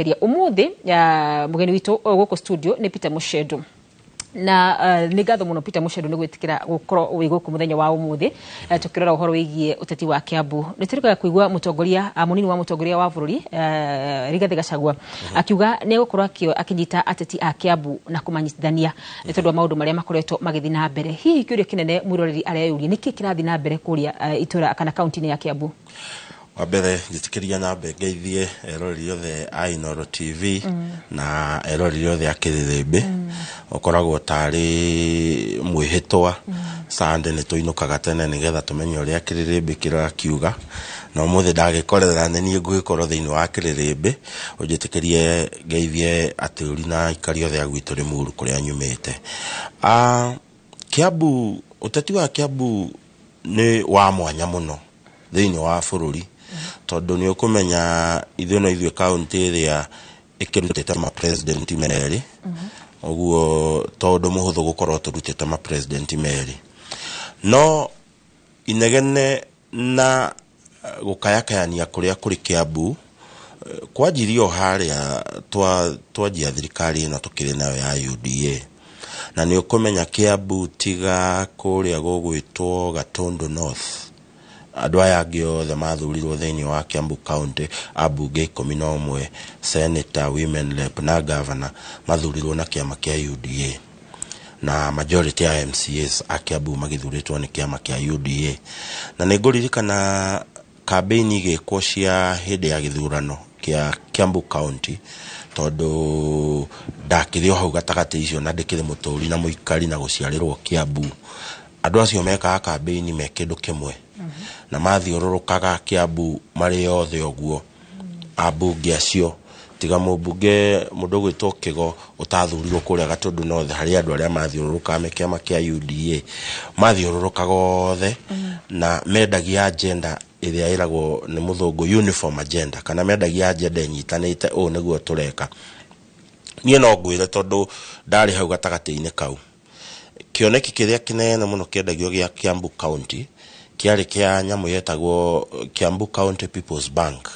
Umuthi mugeni witu guku studio ni Peter Mushedu na ni ngatho muno Peter Mushedu ni gwitikira gukorwo wi guku muthenya wa umuthi tukirora uhoro wigie uteti wa Kiambu ni turuka kuigwa mutongoria munini wa mutongoria wa bururi Rigathi Gachagua akiuga ni gukorwo akinyita ateti a Kiambu na kumanyitithania ni tondu maundu maria makoretwo magithii na mbere hihi kiuria kinene mwiroreri areyuria niki kirathi na mbere kuria itura kana county ya Kiambu Wabere njitikiria na ngeithie eroreri othe a Inooro TV na eroreri othe a Kiririmbi okoragwo tari mwihitwa Sunday ni tuinukaga tene nigetha tumenye uria Kiririmbi kirakiuga na umuthi ndagikorera ni nie ngwikorwo thiini wa Kiririmbi unjitikirie ngeithie aturi na ikari othe agwitu Limuru kuria nyumite Kiambu uteti wa Kiambu ni wa mwanya muno thiini wa bururi tondu ni ukumenya ithuĩ county iria ikirutite ma president meri oguo tondu muhuthu gukorwo turutite ma president meri no inegene na gukayakayania kuria kuri Kiambu kwajirio haria twajia thirikari ino tukiri nayo ya UDA na ni ukumenya Kiambu tiga kuria gugwitwo Gatundu North andũ aya angĩ othe mathurirwo thĩinĩ wa Kiambu County ambunge 11 senator women rep na governor mathurirwo na kiama kia UDA na majority ya MCAs a Kiambu magithuritwo ni kiama kia UDA na nĩngũririkana campaign igĩkwo cia hĩndĩ ya gĩthurano kia Kiambu County tondu ndakĩrĩ hau gatagatĩ icio na ndĩkĩrĩ mũtũri na mũikari na gũciarĩrwo Kiambu andũ acio mekaga campaign me kĩndũ kĩmwe na mathiũrũrũkaga Kiambu marĩ othe ũguo ambunge acio tiga mũmbunge mũndũ gwĩtwo Kigo ũtathurirwo kũrĩa Gatundu North harĩ andũ arĩa mathiũrũrũkaga me kĩama kĩa UDA mathiũrũrũkaga othe na mendagia agenda ĩrĩa ĩragwo nĩ mũthũngũ uniform agenda kana mendagia agenda inyitanĩte ũũ nĩguo tũreka niĩ no ngwĩre tondu ndarĩ hau gatagatĩ-inĩ kau kĩoneki kĩrĩa kĩnene mũno kĩendagio gĩa Kiambu County kiari kia nyamu yetagwo Kiambu County People's Bank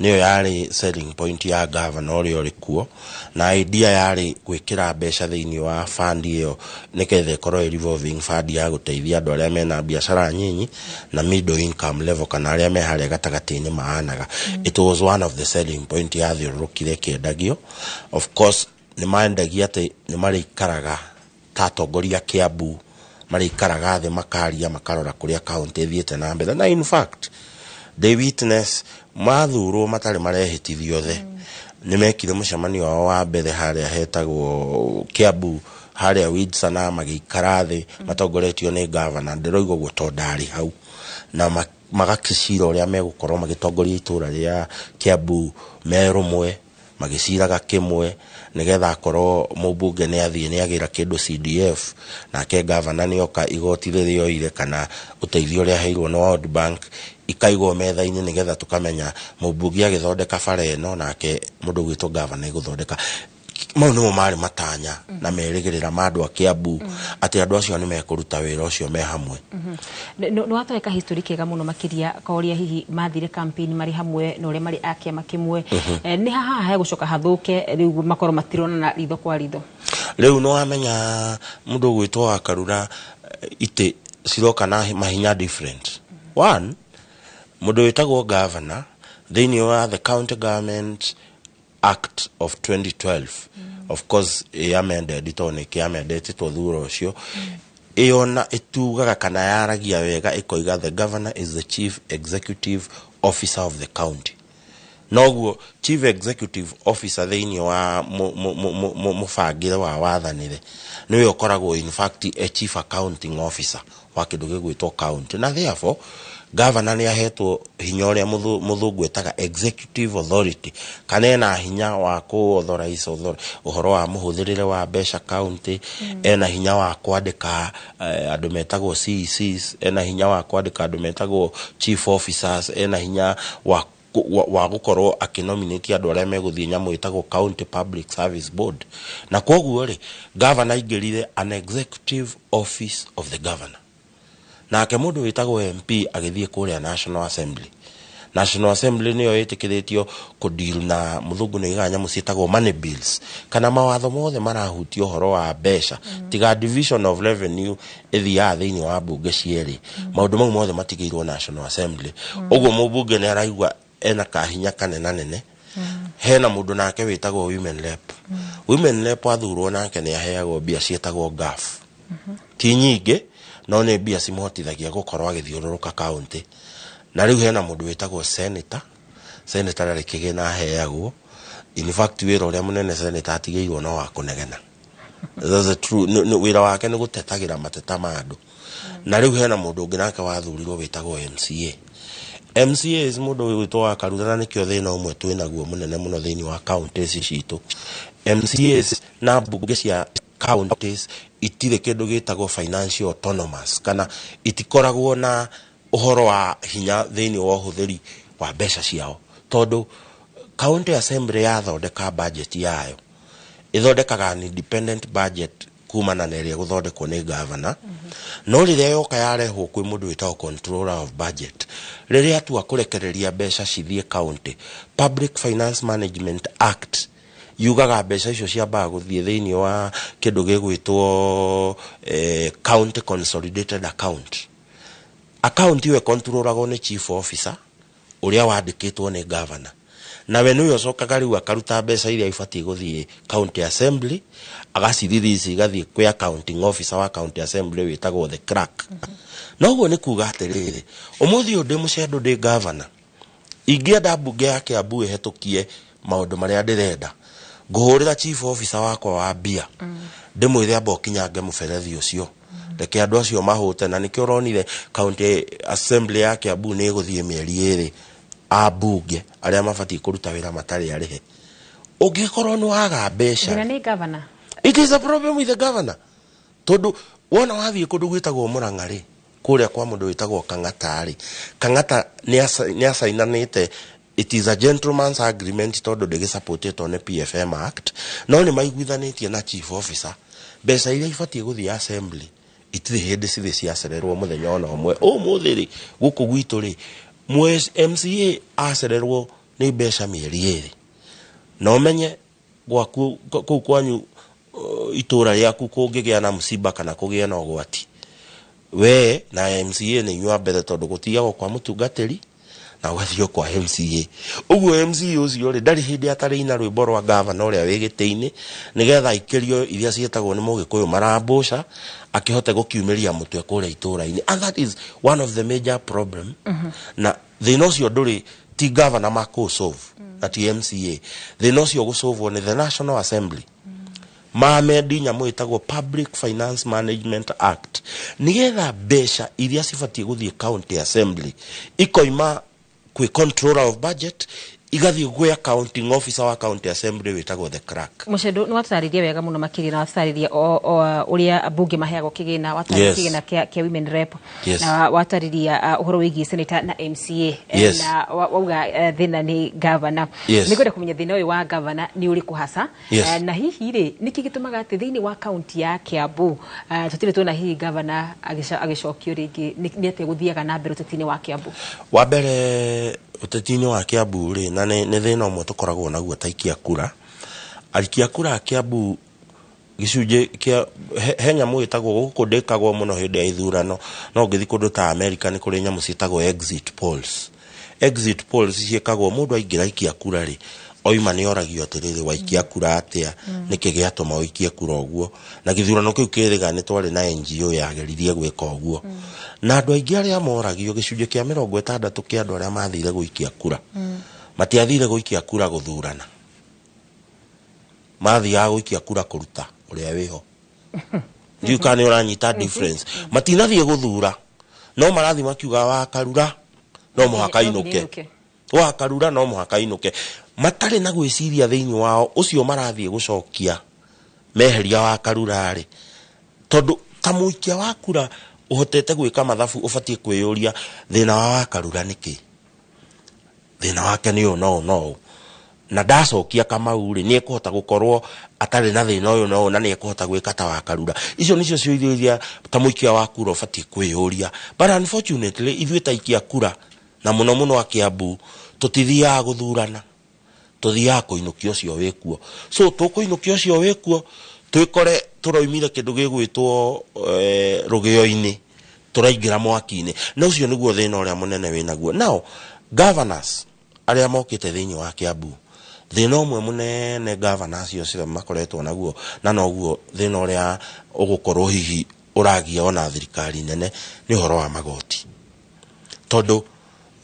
niyo yari selling point ya governor uri orikuo na idea yari gwikira mbeca thiini wa fund iyo nikethe ikorwo revolving fund ya guteithia andu aria mena biashara nyinyi na middle income level kana aria me haria gatagati-ini maanaga it was one of the selling point ya thiurukire kiendagio of course ni maendagia ati ni marikaraga tatongoria Kiambu marikaraga the makaria makarora kuria county thiete na mbere na in fact they witness mathurwo matari marehitithio the ni mekire mucemanio wao wa mbere haria hetagwo Kiambu haria Widsana magikara the matongoretio ni governor ndiroigo gutondari hau na magakicira uria megukorwo magitongoria itura ria Kiambu merumwe magiciraga kimwe nigetha akorwo mũmbunge ni athie ni agira kindu CDF na ke governor ni oka igoti ririo ire kana uteithio ria heirwo no World Bank ikaigwo metha-inĩ nigetha tukamenya mũmbunge agithondeka bara ĩno nake mũndũ gwitwo governor iguthondeka mau nĩmo marĩ matanya na merĩgĩrĩra mandũ a Kiambu atĩ andũ acio nĩ mekũruta wĩra ũcio me hamwe no atweka history kega muno makiria koria hihi mathire campaign mari hamwe no ria mari akia makimwe ni haha he gucoka hathuke riu makoro matirona na ritho kwa ritho riu no amenya mundu gwitwo Akarura ite ciroka na mahinya different one mundu witagwo governor thiini wa the county government Act of 2012 of course amended itone ki amended to thuro ucio iona itugaga kana yaragia wega ikoiga the governor is the chief executive officer of the county noguo chief executive officer thiini wa mufangire wa wathanire niwe ukoragwo in fact a chief accounting officer wa kindu gigwitwo county na therefore governor ni ahetwo hinya uria muthungu etaga executive authority kana ena hinya wa authorize uhoro wa muhuthirire wa mbeca county ena hinya wa kwandika andu metagwo CECs ena hinya wa kwandika andu metagwo chief officers ena hinya wa gukorwo akinominate andu aria meguthie nyamu itagwo county public service board na koguo ri governor ingirire an executive office of the governor na ke mundu witagwo MP agithie kuria National Assembly National Assembly niyo itikiritio ku deal na muthungu ni iganya musitagwo money bills kana mawatho mothe marahutio horo wa besha tiga division of revenue ithia thiini wa bunge cieri maundu mau mothe matigirwo National Assembly uguo mubunge ni araigwa ena kahinya kanena nene hena mundu nake witagwo women rep women rep athurwo nake ni aheagwo bia cietagwo gaf ti nyingi no ne bia cimotithagia gukorwo agithiururuka county na riu hena mundu witagwo senator ari kigina aheagwo in fact wira uria munene senator atigeirwo no wa kunegena that's a true wira wake ni gutetagira mateta ma andu na riu hena mundu ungi nake wathurirwo witagwo MCA is mundu witwa Karura nikio thina umwe twinaguo munene muno thiini wa counties citu MCAs na bunge cia counties itire kindu gitagwo financial autonomous kana itikoragwo na uhoro wa hinya thiini wa uhuthiri wa besha ciao tondu county assembly yathondeka budget yayo ithondekaga an independent budget kumana na iria guthondekwo ni governor no riria yoka yarehwo kwi mundu witagwo controller of budget riria atua kurekereria besha cithie county Public Finance Management Act yugaga besha icio ciambaga guthie thiini wa kindu gigwitwo county consolidated account iwe controlagwo ni chief officer uria wandikitwo ni governor na we niwe ucokaga riu akaruta besha iria ibatie guthie county assembly agacithithia igathie kwi accounting officer wa county assembly witagwo the clerk noguo ni kuga atiriri umuthi undi mucedo ndi governor ingienda bunge ya Kiambu ihetukie maundu maria ndirenda nguhurira chief officer wakwa wa bia ndimwire amba kinyange muberethi ucio reke andu acio mahute na nikio ronire county assembly ya Kiambu ni guthie mieri iri abunge aria mabati kuruta wira matari arihe ungikorwo ni waga besha ni governor it is a problem with the governor tondu wona wathie kundu gwitagwo Murang'ari kuria kwa mundu witagwo Kang'ata ni asainanite it is a gentleman's agreement tondu ndigi supported on the PFM Act no ni maiguithanitie na chief officer besha iria ibatie guthie assembly itire hindi cithi ciacererwo muthenya ona umwe umuthiri guku gwitu ri MCA acererwo ni besha mieri iri no menye gwaku kwanyu itura yaku kungigia na msiba kana kugia na ugwati we na MCA ni nywa mbere tondu gutiagwo kwa mutungatiri na wathio kwa MCA uguo MCA ucio ri ndari hindi atari ina rwimbo rwa governor uria wigiteini nigetha ikirio iria cietagwo ni mugikuyu marambusha akihote gukiumiria mutwe kuria itura-ini and that is one of the major problem na thina ucio nduri ti governor mako solve na ti MCA thina ucio gusolve ni the National Assembly Maamedi nyamu itagwo Public Finance Management Act nigetha besha iria cibatie guthie county assembly ikoima kwi controller of budget igathie gwe accounting officer wa county assembly witagwo the clerk mucedo ni watariria wega muno makiri na watariria uria bunge maheagwo kigina watariria kigina kia women rep na watariria uhoro wigi senator na MCA na wauga thina ni governor ni gwenda kumenya thina uyu wa governor ni uri kuhasa na hihi ri niki gitumaga ati thiini wa county ya Kiambu tutire tuona hihi governor agicokio ringi ni ate guthiaga na mbere uteti-ini wa Kiambu wa mbere uteti-ini wa Kiambu ri na ne thina umwe tukoragwo naguo taikia kura arikia kura Kiambu gicunje kia henya mwitagwo guku ndikagwo muno hindi ya ithurano no ngithi kundu ta America ni kuri nyamu citagwo exit polls ciekagwo mundu aingira ikia kura ri oima ni oragio atiriri waikia kura atia niki giatuma oikie kura uguo na githurano kiu kiriga ni twari na NGO yageririe gwika uguo na andu aingi aria moragio gicunje kia 60 kia andu aria mathire guikia kura matiathire guikia kura guthurana mathia guikia kura kuruta uria wiho ndiu kani uranyita difference matinathie guthura no marathi makiuga wa Karura no muhaka inuke wa Karura no muhaka inuke matari na gwiciria thiini wao ucio marathie gucokia meheria wa Karura ri tondu tamuikia wa kura uhotete gwika mathabu ubatie kwiyuria thina wa Karura niki thina wake ni no na ndacokia Kamau ri ni ekuhota gukorwo atari na thina uyu no na ni ekuhota gwika ta wa Karura icio nicio ciuria tamuikia wa kura ubatie kwiyuria but unfortunately ithuĩ taikia kura na muno muno Kiambu tutithiaga guthurana tuthiaga kuinukia ucio wikuo so tukuinukia ucio wikuo twikore turoimire kindu gigwitwo rugio-ini turaingira mwaki-ini na ucio niguo thina uria munene winaguo now governors aria mokite thiini wa Kiambu thina umwe munene governors ucio makoretwo naguo na noguo thina uria ugukorwo hihi uragia ona thirikari nene ni horo wa magoti tondu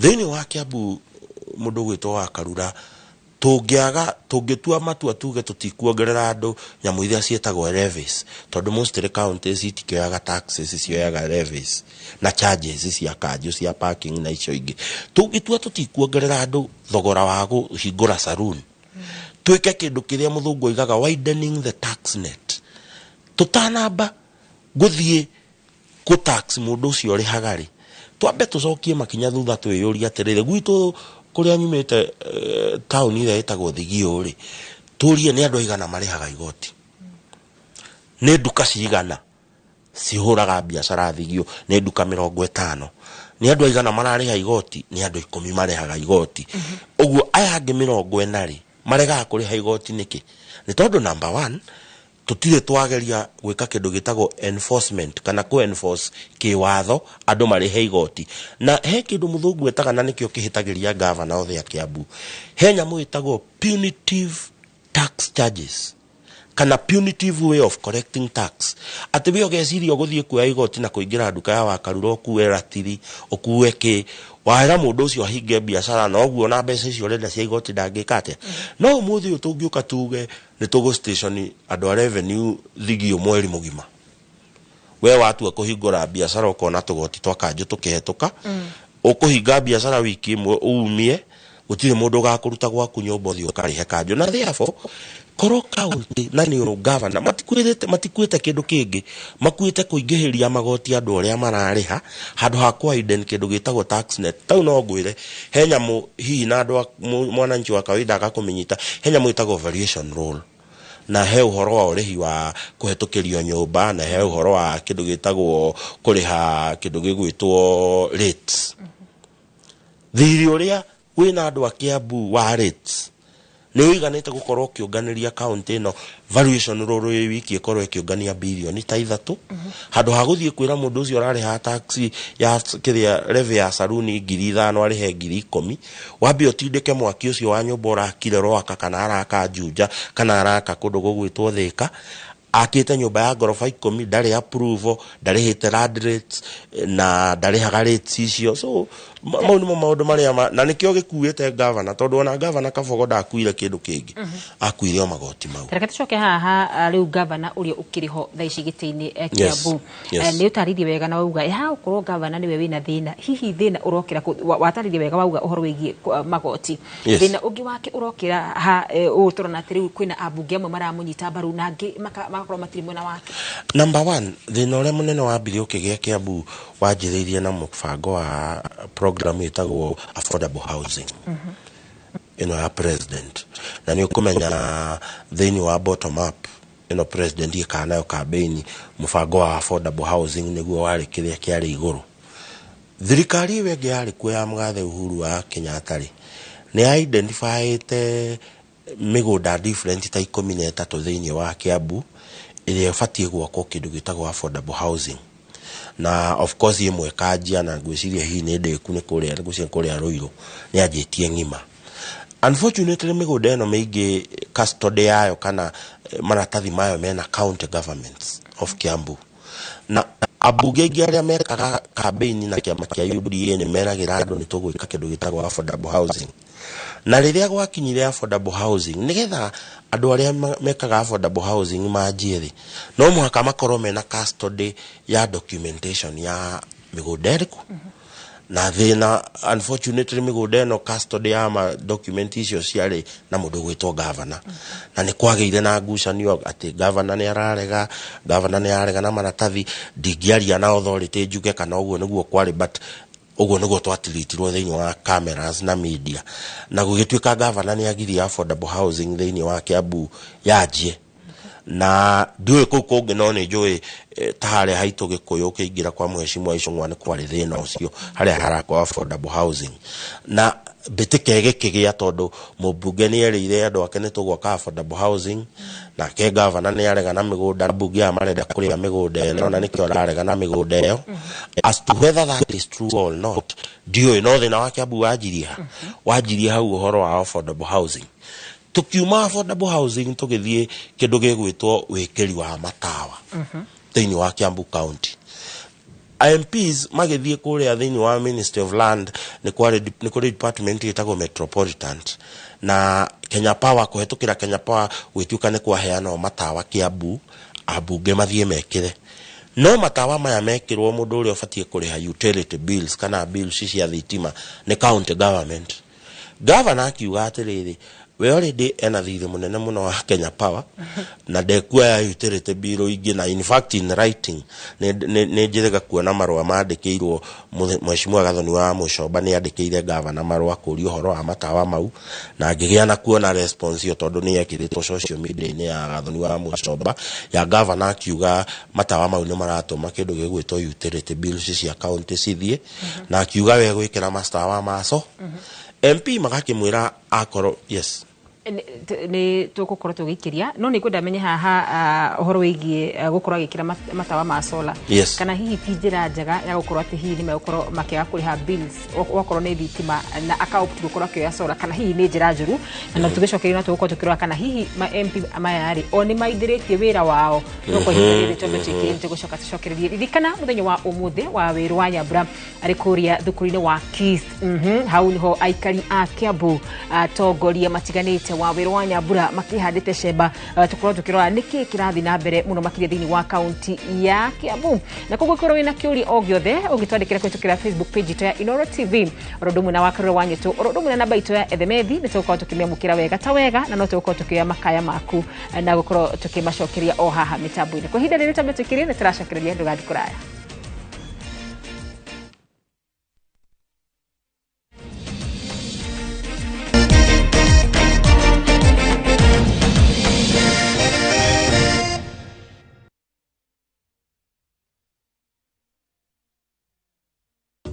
thiini wa Kiambu mundu gwitwo wa Karura tungitua matua tuge tutikuongerera andu nyamu iria cietagwo levies tondu most counties itikioyaga taxes cioyaga levies na charges cia kanjo cia parking na icio ingi tungitua tutikuongerera andu thogora wa guhingura saloon twike kindu kiria muthungu igaga widening the tax net tutanamba guthie ku tax mundu ucio ri hagari twambe tucokie makinya thutha twiyuria atirire gwitu kuria nyumite town ira etagwo Thigio ri turie ni andu aigana marihaga igoti ni nduka cigana cihuraga biashara Thigio ni nduka 50 ni andu aigana marariha igoti ni andu 10 marihaga igoti uguo aya angi 40 ri marega kuriha igoti niki ni tondu number 1 tutire twageria gwika kindu gitagwo enforcement kana ku enforce kiwatho andu marihe igoti na he kindu muthungu etaga na nikio kihitagiria governor othe ya Kiambu he nyamu itagwo punitive tax charges kana punitive way of collecting tax ati we ogeciria guthie kuya igoti na kuingira nduka ya Wakarura okuwe ratiri okuwe ki wahera mundu ucio ahinge biashara na oguo na mbeca icio renda cia igoti ndangikate no umuthi utungiuka tuge ni tugo station andu a revenue Thigio mweri mugima we watu kuhingura biashara ukona tugoti twakanju tukihetuka ukuhinga biashara wiki imwe umie gutire mundu gakuruta gwaku nyombo thio karihe kanju na therefore koro county na ni governor matikwite kindu kingi makwite kuingihiria magoti andu aria marariha handu ha kwiden kindu gitagwo tax net tau no ngwire he nyamu hihi na andu mwananchi wa kawaida akakumenyita he nyamu itagwo variation roll na he uhoro wa urihi wa kuhetukirio nyumba na he uhoro wa kindu gitagwo kuriha kindu gigwitwo rates thiri uria wina andu a Kiambu wa rates ni wiganite gukorwo kiunganiria county no valuation roro wiki ikorwo kiungania bilioni ta 3 handu ha guthie kwira mundu ucio arari ha taxi ya kiria levy ya saruni 5,000 ari he 10,000 wabi otindike mwaki ucio wa nyumba urakire roaka kana araka juja kana araka kundu gugwitwo Thika akite nyumba ya gorofa 10 ndari approval ndari hite land rates na ndari haga rates icio so maundu maria na nikio gikuite governor tondu ona governor Kabogo ndakuire kindu kingi akuire magoti mau reke tucoke haha riu governor uria ukiriho thaici gitini Kiambu ni utaririe wega na wauga ha ukorwo governor niwe wina thina hihi thina urokira wataririe wega wauga uhoro wigie magoti thina ungi wake urokira ha uturona atiri kwina abunge amwe maramunyita baru na angi makorwo matiri mwena wake number 1 thina uria munene wa mbiri ukigia Kiambu wanjiririe na mubango wa program itagwo affordable housing ino ya president na ni ukumenya thini wa bottom up ino president ikana yo campaign mubango wa affordable housing niguo wari kiria kiari iguru thirikari wege yari kuya mgathe Uhuru wa Kenyatta ri ni identified migunda different ta 13 thini wa Kiambu iria fatie gwako kindu gitagwo affordable housing na of course imwe kajia na gwiciria hii ni ndeku ni kuria gucia kuria Ruiru ni ajitie ngima unfortunately migunda eno meigi custody yayo kana maratathi mayo mena county governments of Kiambu na abunge aria mekaga campaign na kiama kia UDA ni meragira andu ni tugwika kindu gitagwo affordable housing na riria gwakinyire affordable housing nigetha andu aria mekaga affordable housing manjiri no muhaka makorwo mena custody ya documentation ya migunda iriku na thina unfortunately migunda no custody ya ma document icio ciari na mundu gwitwo governor na ni kwageire na ngucanio ati governor ni ararega na maratathi ndingiaria na authority njuge kana uguo niguo kwari but uguo niguo twatiritirwo thiini wa cameras na media na gugituika governor ni agiria affordable housing thiini wa Kiambu yajie na ndiwe kuu kungi no ni njui tahare haitu Gikuyu kiingira kwa mheshimiwa Icũng'wa ni kwari thina ucio haria harakwa affordable housing na betike gikigia tondu mubunge ni erire andu ake ni tugwaka affordable housing na ke governor ni arega na migunda bunge amarenda kuria migunda no na nikio arega na migunda iyo as to whether that is true or not dio no thina wa Kiambu wajiria hau uhoro wa affordable housing tukiuma affordable housing tugithie kindu gigwitwo wikiri wa matawa thiini wa Kiambu county MPs magithie kuria thiini wa Ministry of Land ni kuri department itago Metropolitan na Kenya Power kuhetukira Kenya Power gwituka ni kwaheana matawa Kiambu abunge mathie mekire no matawa maya mekirwo mundu uri obatie kuriha utility bills kana bills cia thitima ni county government governor akiuga atiriri we already ena thithi munene muno wa Kenya Power na ndekua utility bill ingi na in fact in writing ne njirega kuona marwa mandikirwo mheshimiwa Gathoni wa Mucoba ni andikire governor marwa kuri uhoro wa matawa mau na ngigia na kuona response yo tondu ni yekiritwo social media ni ya Gathoni wa Mucoba ya governor akiuga matawa mau ni maratuma kindu gigwitwo utility bills cia county cithie na akiuga we gwikira matawa maso MP magakimwira akoro yes ni tugukorwo tugikiria no ni kwenda menye haha uhoro wigie gukorwo agikira matawa ma solar kana hihi ti njira njega ya gukorwo ati hihi ni megukorwo makiaga kuriha bills wakorwo ni thitima na akaopt gukorwo akioya solar kana hihi ni njira njuru na tugicokeria na tugukorwo tukirwa kana hihi ma MP amayari oni maithiritie wira wao nuko hihi tondu chikinte gucoka tucokererie ririkana muthenya wa umuthi wa wiru wa Nyambura ari kuria thukuru-ini wa Kist hau niho aikari a Kiambu tongoria matiganite wa wiru wa Nyambura makihandite cemba tukorwo tukirora niki kirathi na mbere muno makiria thiini wa county ya Kiambu na koguo korwo wina kiuri o giothe ugitwandikira kwitukira Facebook page to ya Inoro TV orodumu na wakarura wanyetu orodumu na namba itu ya ethemethi nitukorwo tukimiamukira wega ta wega na no tukorwo tukioya makaya maku na gukorwo tukimacokeria o haha mitambo-ini kwa hinda riri tamatukirie ni turacokereria ndugathi kuraya.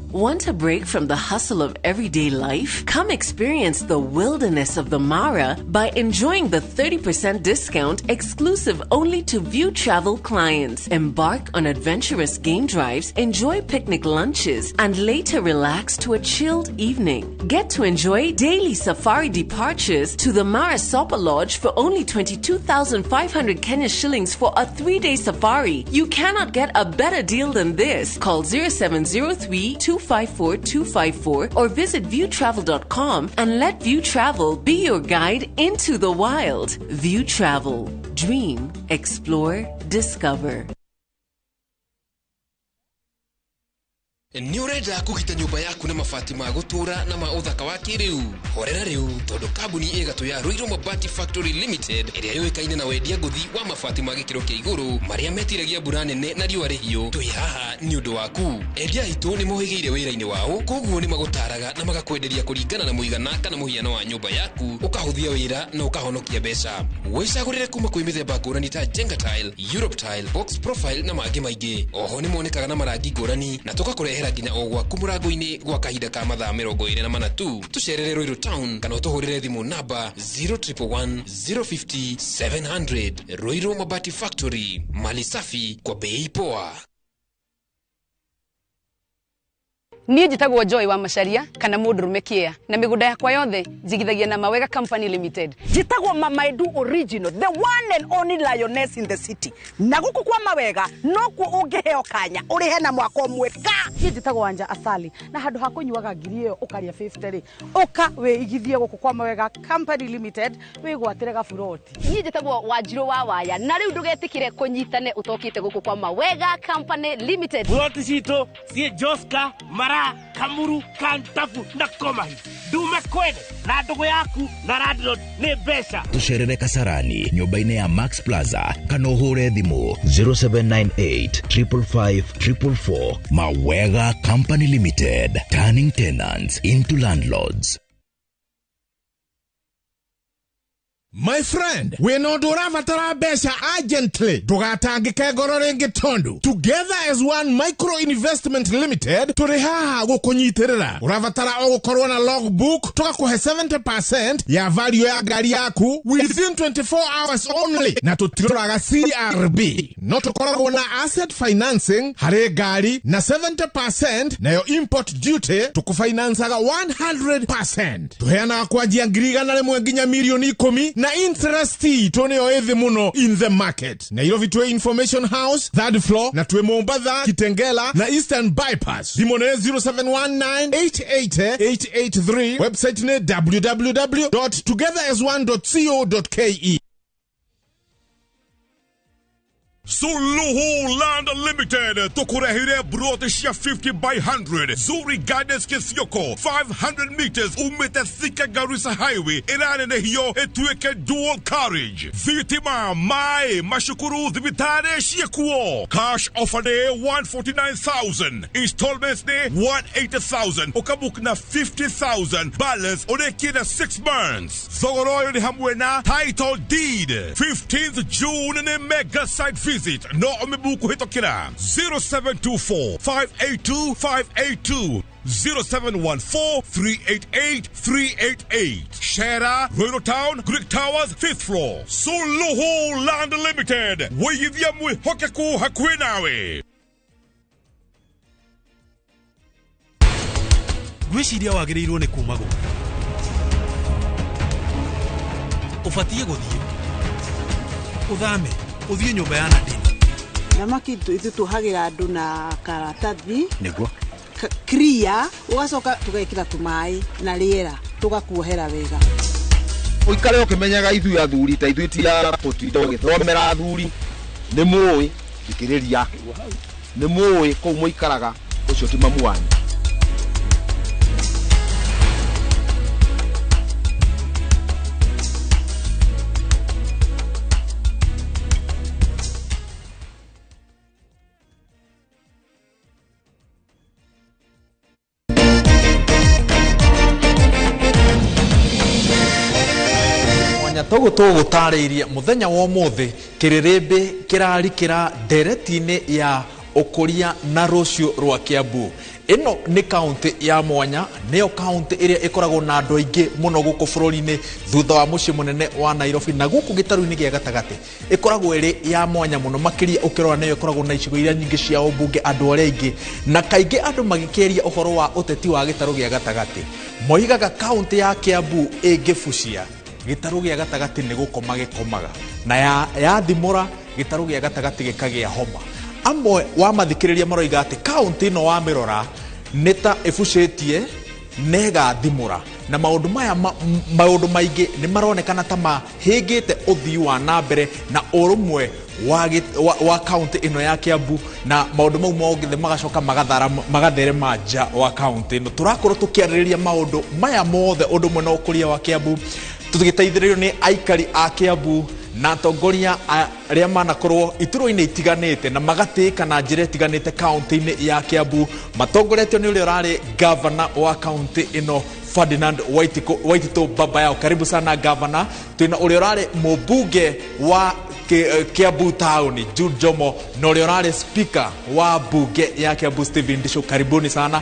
Want a break from the hustle of everyday life? Come experience the wilderness of the Mara by enjoying the 30% discount exclusive only to View Travel clients. Embark on adventurous game drives, enjoy picnic lunches, and later relax to a chilled evening. Get to enjoy daily safari departures to the Mara Sopa Lodge for only 22,500 Kenya shillings for a 3-day safari. You cannot get a better deal than this. Call 0703-254-254 or visit viewtravel.com and let View Travel be your guide into the wild. View Travel. Dream, explore, discover. Ni urenda kugita nyumba yaku na mabati ma gutura na ma uthaka wa kiriu horera riu tondu kambuni igatu ya Ruiru Mabati Factory Limited iria yoikaine na wendia nguthi wa mabati ma gikiro kia iguru maria metiragia mbura nene na riua rihio twi haha ni undu waku endia hitu ni mohigiire wira-ini wao koguo ni magutaraga na magakwenderia kuringana na muigana kana muhiano wa nyumba yaku ukahuthia wira na ukahonokia mbeca wicagurire kuma kwi mithemba ngurani ta Jenga Tile, Europe Tile, Box Profile na mangi maingi oho ni monekaga na marangi ngurani na tugakurehera nginya ogwa kumurango-ini gwa kahinda ka mathaa 24 tu tucerere Ruiru Town kana utuhurire thimu namba 0111 050 700. Ruiru Mabati Factory, mali safi kwa bei poa. Niĩ njĩtagwo Joy wa Macharia kana mũndũrũme kĩea na mĩgũnda yakwa yothe njigithagia na Mawega Company Limited. Njĩtagwo Mama Edu Original, the one and only lioness in the city. Na gũkũ kwa Mawega no kuo ũngĩheo kanya ũrĩhe na mwaka ũmwe ka. Niĩ njĩtagwo Wanja Asali na handũ ha kũnyuaga ngiri ĩyo ũkaria 50 rĩ ũka wĩigithie gũkũ kwa Mawega Company Limited wĩgwatĩre gaburoti. Niĩ njĩtagwo Wanjirũ wa Waya na rĩu ndũgetikire kũnyitane ũtokĩte gũkũ kwa Mawega Company Limited. Buroti citũ ciĩ Joska Mara Kamuru Kantafu na Komahi Dume Kwene na ndugu yaku na Radlord ni mbeca tucerere Kasarani nyumba-ini ya Max Plaza kana uhure thimu 0798 555 444. Mawega Company Limited, turning tenants into landlords. My friend, we no dora vatara besha urgently. Tugatangike ngoro ringi tondu. Together as one micro investment limited, turihaha gukunyitirira. Uravatara ogukorwo na logbook, tugakuhe 70% ya value ya gari yaku within 24 hours only. Na tutiraga CRB. No tukoragwo na asset financing, hare gari na 70% na yo import duty tukufinansaga 100%. Tuheana kwajia ngirigana rimwe nginya milioni 10 na interest toneo ethi muno in the market. Nairobi Twe Information House, third floor, na Twe Mombasa, Kitengela, na Eastern Bypass. Dimone 0719-880-883. Website ne www.togetheras1.co.ke. Suluhu Land Limited, Tokurehire Brotishia 50 by 100, Zuri Gardens Kisioko, 500 meters, Umete Thika Garissa Highway, Irane Nehio, Etueke dual carriage. Vitima, Mai, Mashukuru, Divitane, Shiekuo. Cash offer day 149,000. Installments day 180,000. Okabukna 50,000. Balance Onekina 6 months. Zogoroyo ni Hamwena, title deed. 15th June in a mega site visit. No omebuku hitokira 0724-582-582 0714-388-388 Shera, Royal Town, Greek Towers, 5th floor. Suluhu Land Limited. Weyithiamwe hokeku hakwenawe. Gwiciria wagirirwo ni kumago. Ufatie guthie. Uthame. Uthie nyumba ya Nadine. Namaki ithu tuhagira andu na karatathi niguo clear ugacoka tugekira tumai na riera tugakuohera wega. Uikare ukimenyaga ithu athuri ta ithu ti ya potindo githomera athuri ni muwi ikiriria ni muwi ko muikaraga ucio ti mamu wanyu. Togo taririe muthenya wa muthi kirirembe kirarikira nderetine ya ukuria na rucio rwa Kiambu. Ino ni county ya mwanya, niyo county iria ikoragwo na andu aingi muno guku bururi-ini thutha wa mucii munene wa Nairobi, na guku gitaru-ini gia gatagati ikoragwo iri ya mwanya muno makiria ukirora niyo ikoragwo na icigo iria nyingi cia ubunge andu aria aingi, na kaingi andu magikeria uhoro wa uteti wa gitaru gia gatagati. Moigaga county ya Kiambu ingibucia gitaru gia gatagati ni gukoma gikomaga, na ya thimura gitaru gia gatagati gikagia homa. Amwe wa mathikiriria maroiga ati county no wa mirora neta efucetie nega thimura, na maundu maya maundu maingi ni maronekana ta mahingite uthii wa nambere na urumwe wa county ino ya Kiambu, na maundu mau mongithe magacoka magatherema nja wa county ino. Turakorwo tukiaririria maundu maya mothe undu mwe na ukuria wa Kiambu, tugiteithiririo ni aikari a Kiambu na atongoria aria manakorwo ituro-ini itiganite na magatika na njira itiganite county-ini ya Kiambu. Matongoretio ni uria urari governor wa county ino Ferdinand Waititu baba yao. Karibu sana governor. Twina uria urari mubunge wa Kiambu town Jude Jomo na uria urari speaker wa bunge ya Kiambu Stephen Ndisho. Karibuni sana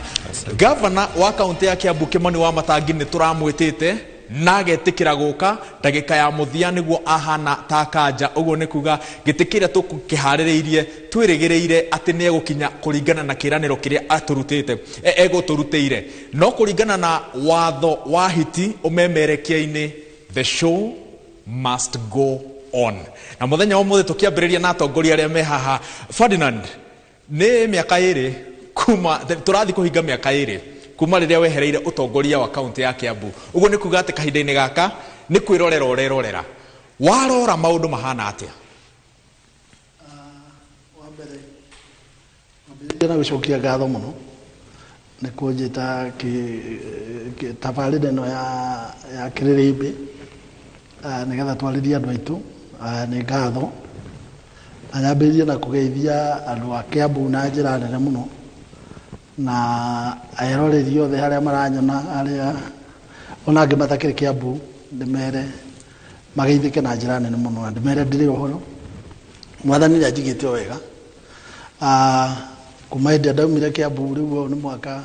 governor wa county ya Kiambu. Kimani wa Matangi ni turamwitite nagetikira guka ndagika ya muthia niguo ahana takanja. Uguo ni kuga gitikira tukiharireirie twirigireire ati ni egukinya kuringana na kiraniro kiria aturutite eguturutire, no kuringana na watho wa hiti umemerekia-ini the show must go on. Na muthenya umuthi tukiambiriria na atongoria aria me haha. Ferdinand, ni miaka iri kuma turathi kuhinga miaka iri kuma riria wehereire utongoria wa county ya Kiambu. Uguo ni kuga ati kahinda-ini gaka ni kwirorera urerorera, warora maundu mahana atia? Wa mbere ndina gucokia ngatho muno ni kunjita tabarĩra ĩno ya kĩrĩrĩmbĩ nigetha twaririe andu aitu. Ni ngatho na nyambĩrĩrie na kugeithia andu a Kiambu na njĩra nene muno, na aeroreri othe haria maranyona aria ona angĩ matakĩrĩ Kiambu ndĩmere mageithike na njira nene muno na ndimere ndiri uhoro mwathani ya jigite wega kuma hĩndĩ ndaumire Kiambu rĩu nĩ mwaka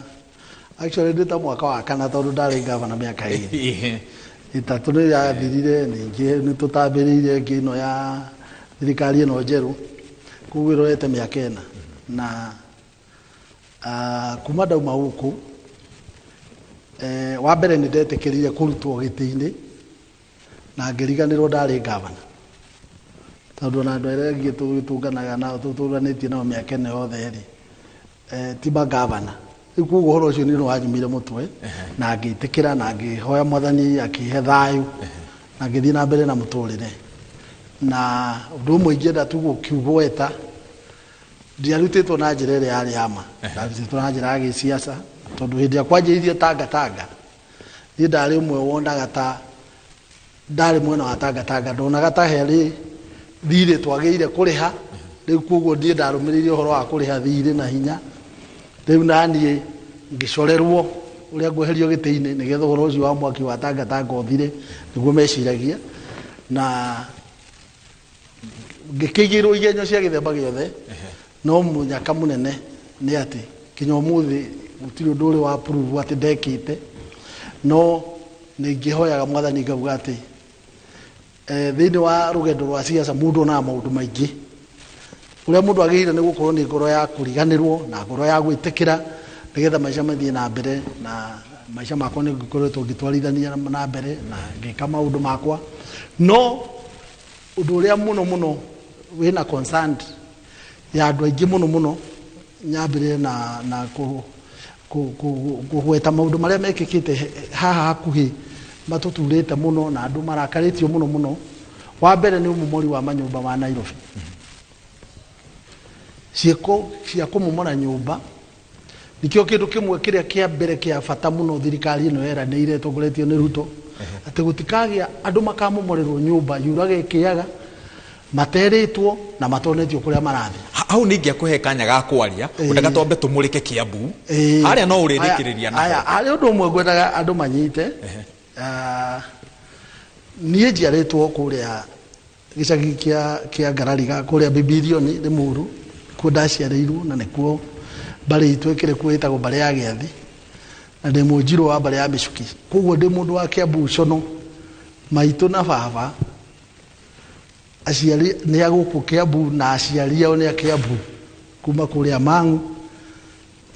actually ndita mwaka wa kana tondu ndarĩ gavana mĩaka ĩrĩ itatu nĩ yathirire ningĩ nĩ tũtambĩrĩire ngino ya thirikari ĩno njerũ koguo ĩrorete mĩaka ĩna na kuma ndauma gũkũ wa mbere nĩ ndetĩkĩrire kũrutwo gĩtĩ-inĩ na ngĩriganĩrwo ndarĩ gavana tondu na andũ arĩa angĩ tũgĩtũnganaga nao tũtũranĩtie nao mĩaka ĩno yothe rĩ ti magavana rĩu koguo ũhoro ũcio nĩ wanyumire mũtwe na ngĩtĩkĩra na ngĩhoya mwathani akĩhe thayũ na ngĩthiĩ na mbere na mũtũrĩre na ũndũ ũmwe ingĩenda tu gũkiuga eta ndiarutĩtwo na njĩra ĩrĩa yarĩ yama ndarutĩtwo na njĩra ya gĩciaca tondũ hĩndĩ ĩrĩa kwanjĩrĩirie Tanga niĩ ndarĩ ũmwe wonaga ta ndarĩ mwena wa Tanga ndonaga ta herĩ thirĩ twagĩrĩire kũrĩha rĩu koguo ndiĩ ndarũmĩrĩire ũhoro wa kũrĩha thirĩ na hinya rĩu naniĩ ngĩcorerwo ũrĩa ngweherio gĩtĩ-inĩ nĩgetha ũhoro ũcio wa mwaki wa Tanga ũthire nĩguo meciragia na ngĩkĩigĩrwo igenyo cia gĩthemba gĩothe no mũnyaka mũnene nĩ atĩ kinya ũmũthĩ gũtirĩ ũndũ ũrĩ wa prove atĩ ndekĩte no nĩ ngĩhoyaga mwathani ngauga atĩ thĩinĩ wa rũgendo rwa siasa mũndũ onaga maũndũ maingĩ ũrĩa mũndũ agĩrĩire nĩ gũkorwo nĩ ngoro ya kũriganĩrwo na ngoro ya gwĩtĩkĩra nĩgetha maica mathiĩ na mbere na maica makwa nĩ ngĩkoretwo ngĩtwarithania na mbere na ngĩka maũndũ makwa no ũndũ ũrĩa mũno wĩna concerned ya andũ aingĩ mũno nyambĩrĩre na kũgweta maũndũ marĩa mekĩkĩte haha hakuhĩ matũturĩte mũno na andũ marakarĩtio mũno wa mbere nĩ ũmomori wa manyũmba wa Nairobi ciĩko cia kũmomora nyũmba nikĩo kĩndũ kĩmwe kĩrĩa kĩa mbere kĩa bata mũno thirikari ĩno yeranĩire ĩtongoretio nĩ Ruto atĩ gũtikagĩa andũ makamomorerwo nyũmba yuraga ĩkĩaga materĩtwo na matonetio kũrĩa marathiĩ hau nĩ ingĩakũhe kanya ga kwaria ũndaka twambe tũmũrĩke Kiambu harĩa no ũrĩrĩkĩrĩria na harĩa ũndũ ũmwe ngwendaga andũ manyite niĩ njiarĩtwo kũrĩa gĩcagi kĩa Ngarariga kũrĩa Bibilioni Limuru kuo ndaciarĩirwo na nĩkuo mbarĩ itũ ĩkĩrĩ kuo ĩtagwo mbarĩ ya Gĩathĩ na ndĩ mũnjirũ wa mbarĩ ya Mĩcuki koguo ndĩ mũndũ wa Kiambu cono maitũ na baba aciari nĩ agũkũ Kiambu na aciari ao nĩ a Kiambu kuma kũrĩa Mang'u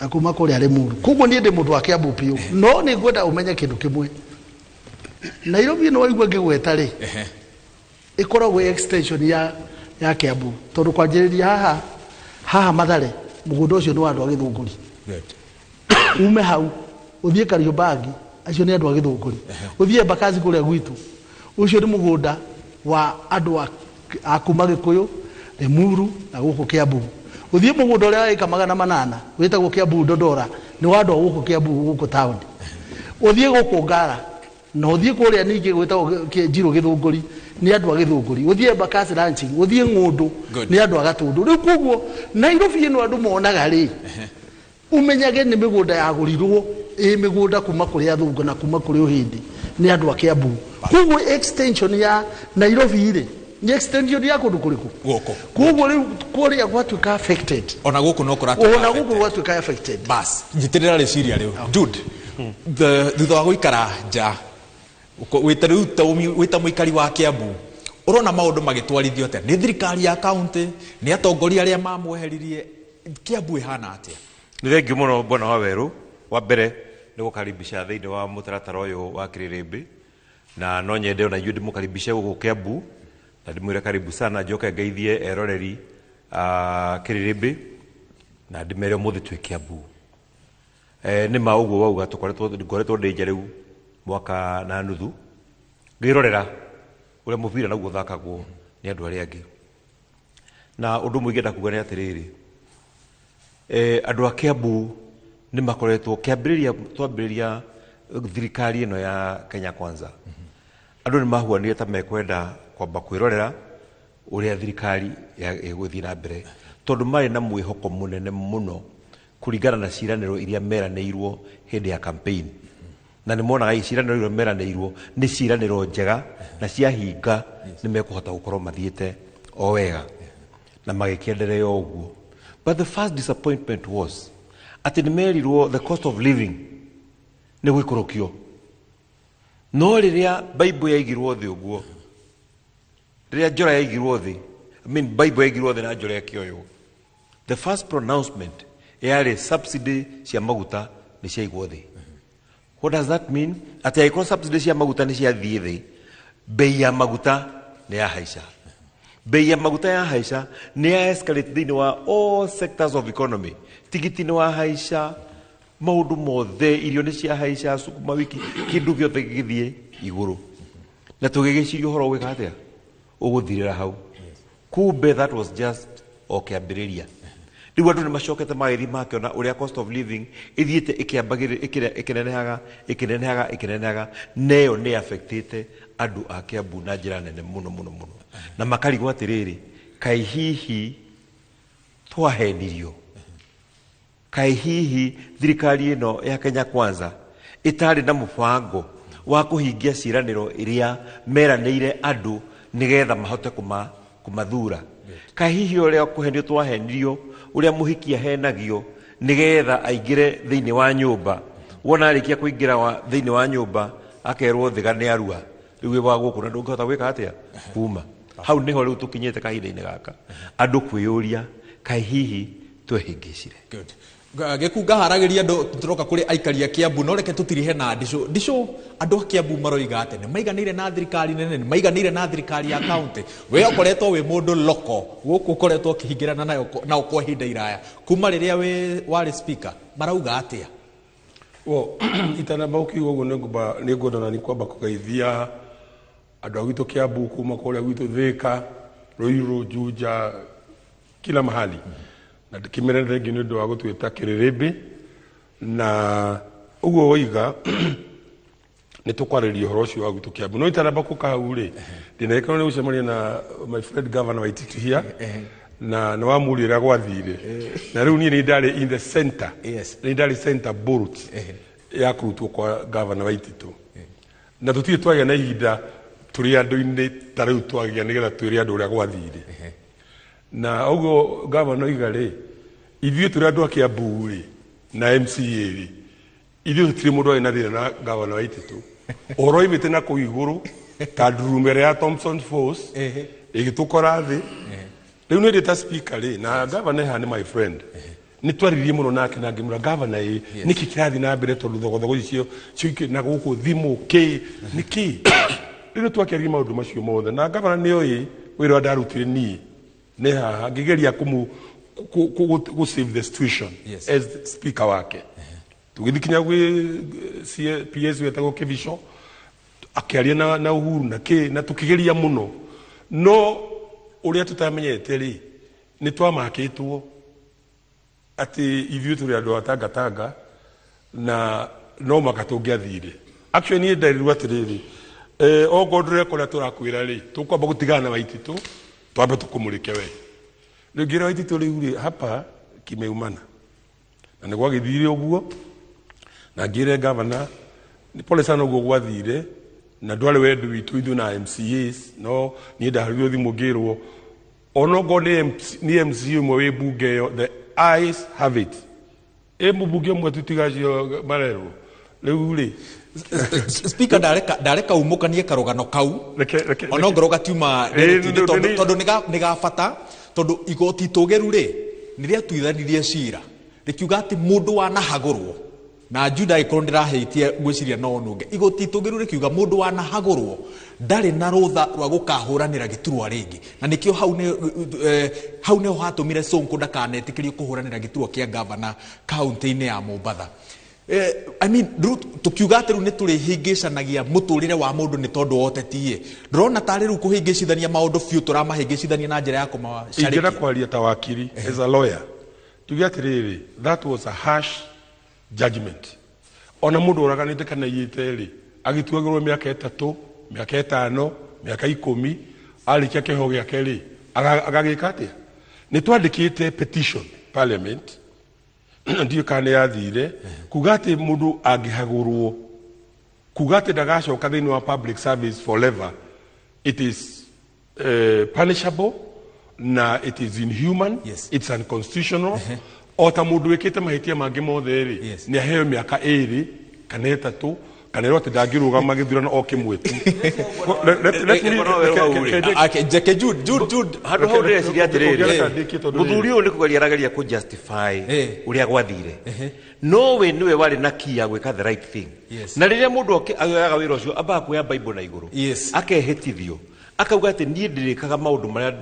na kuma kũrĩa Limuru koguo niĩ ndĩ mũndũ wa Kiambu piũ no nĩ ngwenda ũmenye kĩndũ kĩmwe Nairobi ĩno waigua ngĩgweta rĩ ĩkoragwo extension ya Kiambu tondũ kwanjĩrĩria haha Mathare mũgũnda ũcio nĩ wa andũ a Gĩthũngũri ume hau ũthiĩ Kariobangi acio nĩ andũ a Gĩthũngũri ũthiĩ Embakasi kũrĩa gwitũ ũcio nĩ mũgũnda wa andũ a kuma Gĩkũyũ Limuru na gũkũ Kiambu ũthiĩ mũgũnda ũrĩa wa ĩka 800 wĩtagwo Kiambu Ndondora nĩ wa andũ a gũkũ Kiambu gũkũ taũni ũthiĩ gũkũ Ngara na ũthiĩ kũrĩa ningĩ gwĩtagwo Njirũ Gĩthũngũri nĩ andũ a Gĩthũngũri ũthiĩ Embakasi Ranching ũthiĩ Ng'ũndũ nĩ andũ a Gatũndũ rĩu koguo Nairobi ĩno andũ monaga rĩ umenyage nĩ mĩgũnda yagũrirwo mĩgũnda kuma kũrĩ athũngũ na kuma kũrĩ ũhĩndĩ nĩ andũ a Kiambu koguo extension ya Nairobi rĩ nĩ extension ya kũndũ kũrĩkũ gũkũ koguo rĩu kũrĩa gwatuĩka affected ona gũkũ no gwatuĩka affected bas njitĩrĩra rĩciria rĩu Jude thutha wa gũikara nja wĩta mũikari wa Kiambu ũrona maũndũ magĩtwarithio atĩa nĩ thirikari ya kaunti nĩ atongoria arĩa mamweheririe Kiambu ĩhana atĩa nĩ thengiũ mũno bwana Waweru wa mbere nĩ gũkaribisha thĩinĩ wa mũtaratara ũyũ wa Kĩrĩrĩmbĩ na no nyende ona inyuĩ ndĩmũkaribishe gũkũ Kiambu na ndĩmwĩre karibu sana njoke ngeithie eroreri Kĩrĩrĩmbĩ na ndĩmere ũmũthĩ twĩ Kiambu nĩ ma ũguo wauga ngoretwo ndĩ nja rĩu mwaka na nuthu ngĩrorera ũrĩa mũbira naguo thakagwo nĩ andũ arĩa angĩ na ũndũ ũmwe ingĩenda kuuga nĩ atĩrĩrĩ andũ a Kiambu nĩ makoretwo twambĩrĩria thirikari ĩno ya Kenya Kwanza andũ nĩ mahuanire ta mekwenda kwamba kwĩrorera ũrĩa thirikari ĩgũthiĩ na mbere tondũ marĩ na mwĩhoko mũnene mũno kũringana na ciĩranĩro iria meranĩirwo hĩndĩ ya campaign na nä monaga iciranä ro meranä irwo nä ciranä ro njega na ciahinga nä mekåhota gå korwo mathiä o wega na magä kä enderea å guo. But the first disappointment was atä nä merirwo the cost of living nä gå ikå rå kio, no rä rä a Bible yaigirwo thä å guo, rä rä a njora yaigirwo thä, Bible yaigirwo thä na njora ya kä oyå, the first pronouncement yarä subsidy cia maguta nä ciaigwo thä. What does that mean? Ati aikoro subsidy cia maguta ni cia thie thi, bei ya maguta ni ya haica. Bei ya maguta ya haica ni ya escalate thini wa all sectors of economy. Tigiti ni wa haica, maundu mothe, irio ni cia haica, sukuma wiki, kindu giothe githie iguru. Na tugigiciria horo gwika atia uguthirira hau. Kumbe that was just kiambiriria. Riu andu ni macokete mairi makiona uria cost of living ithiite ikinenehaga neyo ni affectite andu a Kiambu na njira nene muno muno muno, na makarigwo atiriri kai hihi twahenirio, kai hihi thirikari ino ya Kenya Kwanza itari na mubango wa kuhingia ciraniro iria meranĩire andu nigetha mahote kumathura. Kai hihi uria kuhenio twahenirio uria muhiki ahenagio nigetha aingire thiini wa nyumba, wona arikia kuingira thiini wa nyumba akerwo thiga ni arua, riu wa guku na ndungihota gwika atia kuma hau niho riu tukinyite kahinda-ini gaka andu kwiyuria kai hihi twehingicire. Good. Gekunga haragiria andu turoka kuri aikari a Kiambu, no reke tutirihe na ndisho andu a Kiambu maroiga ate ni maiganire na thirikari nene, ni maiganire na thirikari ya county. We ukoretwo we mundu loko guku ukoretwo ukihingirana na uko hinda iraya kuma riria we wari speaker, marauga atia? Itanamba ukiuga uguo ni ngwenda ni kwamba kugeithia andu a gwitu Kiambu kuma kuria gwitu Thika, Ruiru, Juja, kila mahali. Na kimerere ngine ndo wa gutwita Kiririmbi, na uguo oiga ni tukwariria horo ucio wa gwitu Kiambu. No itanamba kukahure ndinekana ni gucemania na my friend governor wa Ititu here, na no amurira gwathire na riu ni ndari in the center, ni ndari center bolt ya kurutwo kwa governor wa Ititu, na tutie twagia na ihinda turi andu-ini tariu twagia nigetha twire andu uria gwathire. Na uguo governor igare ithuĩ turi andu a Kiambu na MCA ithuĩ tutire mundu ari na thina na governor wa Ititu oro imite na kũ iguru ta ndurumere ya Thompson Force igitukora thi. Riu ni ndita speaker na governor ha ni my friend, ni twaririe muno nake na ngimura governor niki kirathi na mbere tondu thogothogo icio cio na guku thimu niki riu twakiaria maundu macio mothe, na governor ni oi wira ndarutire ni haha ngigeria ku save the situation as speaker wake. Tugithikinya gwi PS wetagwo Kivisho akiaria na Uhuru na tukigeria muno, no uria tutamenyete ni twamakitwo ati ithuĩ turi andu atangatanga na no makatungiathire. Actually ni ndairirwo atiriri ogondre koria turakwira tukwamba gutigana na Waititu twambe tukumulike we riu ngira Waititu riu hapa kimeumana na ni gwagithire uguo, na ngire governor ni pole sana uguo gwathire na ndwari wendu witu ithu na MCAs, no ni ndahario thimu ngirwo ono gone ni MCA mwe we bunge yo, the eyes have it mbunge mwe tutigacio marerwo riu speaker ndareka umukanie karugano kau ono ngoro gatiuma tondu ni gabata tondu igoti tugeru ni ria tuithanirie cira rikiuga ati mundu wanahagurwo na Juda ikoro ndiraheitie gwiciria no nunge igoti tugeru rikiuga mundu wanahagurwo ndari na rutha rwa gukahuranira giturwa ringi, na nikio hau ne hatumire Sonko ndakanetikirio kuhuranira giturwa kia governor county-ini ya Mombatha. I mean tukiuga ati ru ni turi hingicanagia muturire wa mundu ni tondu wotetie ndrona tari ru kuhingicithania maundu fiu turamahingicithania na njira ya kumacarĩkia. Ingĩra kwaria ta wakiri as a lawyer tuge atiriri that was a harsh judgment. Ona mundu uraganite kana yite agituagirwo miaka 3 miaka 5 miaka 10 arikia kiho giake agagika atia ni twandikite petition parliament ndiyo kana yathire kuga ati mundu angihagurwo kuga ati ndagacoka thiini wa public service forever, it is punishable na it is inhuman. It's unconstitutional. Ota mundu wikite mahitia mangi mothe ri ni aheo miaka 2 kana 3 kana rote ndangirugama githurano o kimwe tu. Jeke Jude handu hau ndeciria atiriri muthuri uyu ni kugeria arageria ku justify uria gwathire no we niwe wari na kia gwika the right thing. Na riria mundu ayoyaga wira ucio amba kuya Bible na iguru akehitithio akauga ati nie ndirikaga maundu maria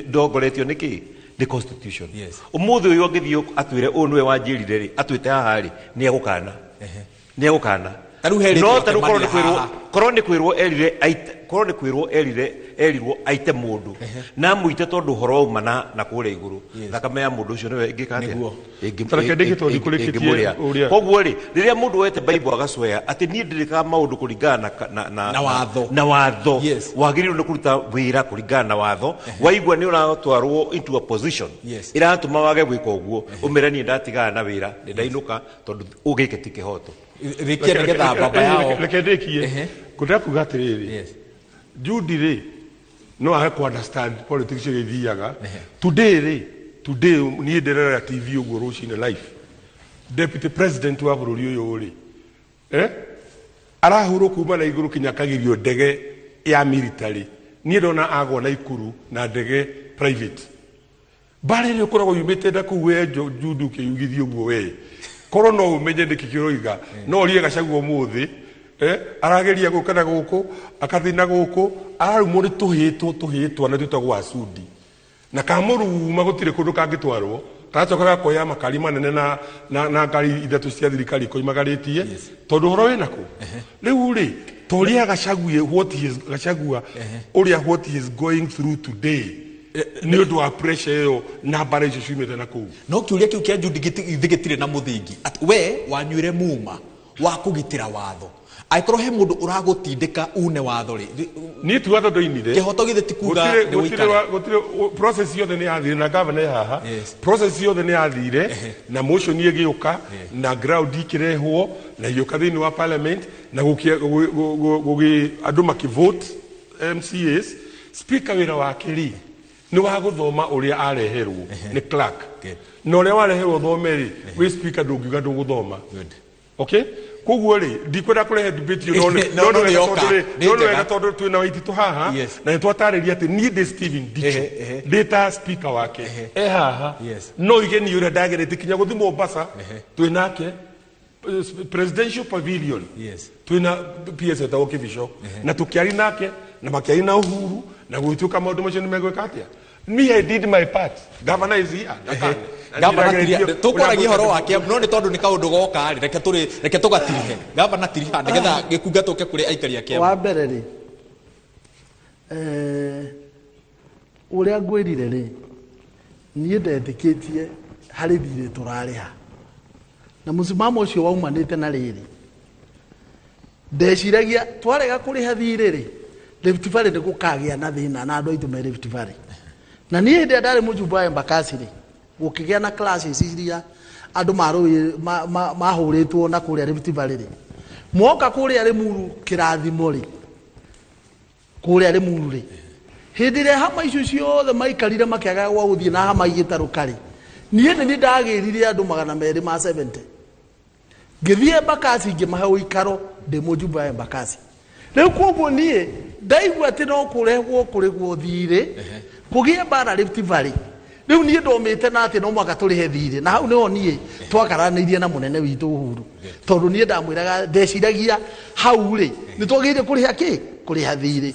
ndongoretio niki the constitution. Umuthi uyu ngithio atwire u niwe wanjirire ri atwite haha ri ni egukana no taru korwo ni kwirwo erirwo aite mundu na muite tondu horo umana na kuria iguru thakame ya mundu ucio niwe ingikate koguo ri riria mundu wete Bible agasweya ati nie ndirikaga maundu kuringana na watho wagiriru ni kuruta wira kuringana na watho waigua ni uratwarwo into a position iratuma wage gwika uguo umire ni ndatigana na wira ndainuka tondu ugike tikihoto rikia nigetha baba yao lekendekie kutaka kugatiriri Jude ri no I can understand politics githiaga today ni nderera ya TV uguo rucine life deputy president wa bururi uyu ri arahuru kuma na iguru kinyakagirio ndege ya military ni ndona agwa na ikuru na ndege private bare ni ukoragwo yumite nda kuwe Jude ukiyugithio uguo we korwo no umenye ndikikiroiga no rie Gachagua muthi arageria gukana guku akathina guku ararumo ri tuhitwo na tutagwa acudi na kamuruma gutire kundu kangitwarwo tacokaga koya makari manene na ngari ithatu cia thirikari koimagaritie tondu horo wina ku riu ri toria Gachagua what he is going through today ni undu wa pressure yo na bara icio ciumite na kuu no kiuria kiu kia Jude githigitire na muthingi we wanyuire muma wa kugitira watho aikorwo he mundu uragutindika une watho ri ni tu watho ndoinire kihoto githiti kuga ni wikara gutire process yothe ni yathire na governor haha process yothe ni yathire na motion ni giuka na ground ikirehwo na yoka thini wa parliament na gugi andu makivote MCAs speaker wira wa kiri ni wa guthoma uria areherwo ni clerk no uria wareherwo thomeri we speaker ndungiuga nduguthoma okay koguo ri ndikwenda kurehe debate no wega tondu twina waititu haha na twatariria ati ni de Steven Dicho data speaker wake haha no igeni uria ndagerete kinya guthi Mombasa twinake presidential pavilion twina PS tawo kivisho na tukiari nake na makiari na Uhuru na gwituka maundu macio nimegweka atia me I did my part governor is here governor tukoragia horo wake no ni tondu ni kaundu goka ri reke tugatirihe governor tiriha nigetha gikunga tuke kuri aikari ake wa mbere ri uria ngwirire ri nie ndetikitie hari thire turariha na musimamo ucio waumanite na riri ndeciragia twarega kuriha thire ri Rift Valley ndigukagia na thina na andu aitu me Rift Valley na nie ndi ndari mujumbe wa Embakasi ri gukigia na classes iria andu mahuritwo na kuria Rift Valley ri moka kuria Limuru kirathimo ri kuria Limuru ri hindi ria hama icio ciothe maikarire makiaga gwa guthie na hama igitarukari nie ni ndagirire andu 270 ngithie Embakasi ngimahe uikaro ndi mujumbe wa Embakasi riu koguo nie ndaigua ati no kurehwo kurigwo thire kugie bara Rift Valley riu nie ndomite na ati no mwaka turihe thire na hau niho nie twakaranirie na munene witu Uhuru tondu nie ndamwiraga ndeciragia hau ri ni twagire kuriha kuriha thire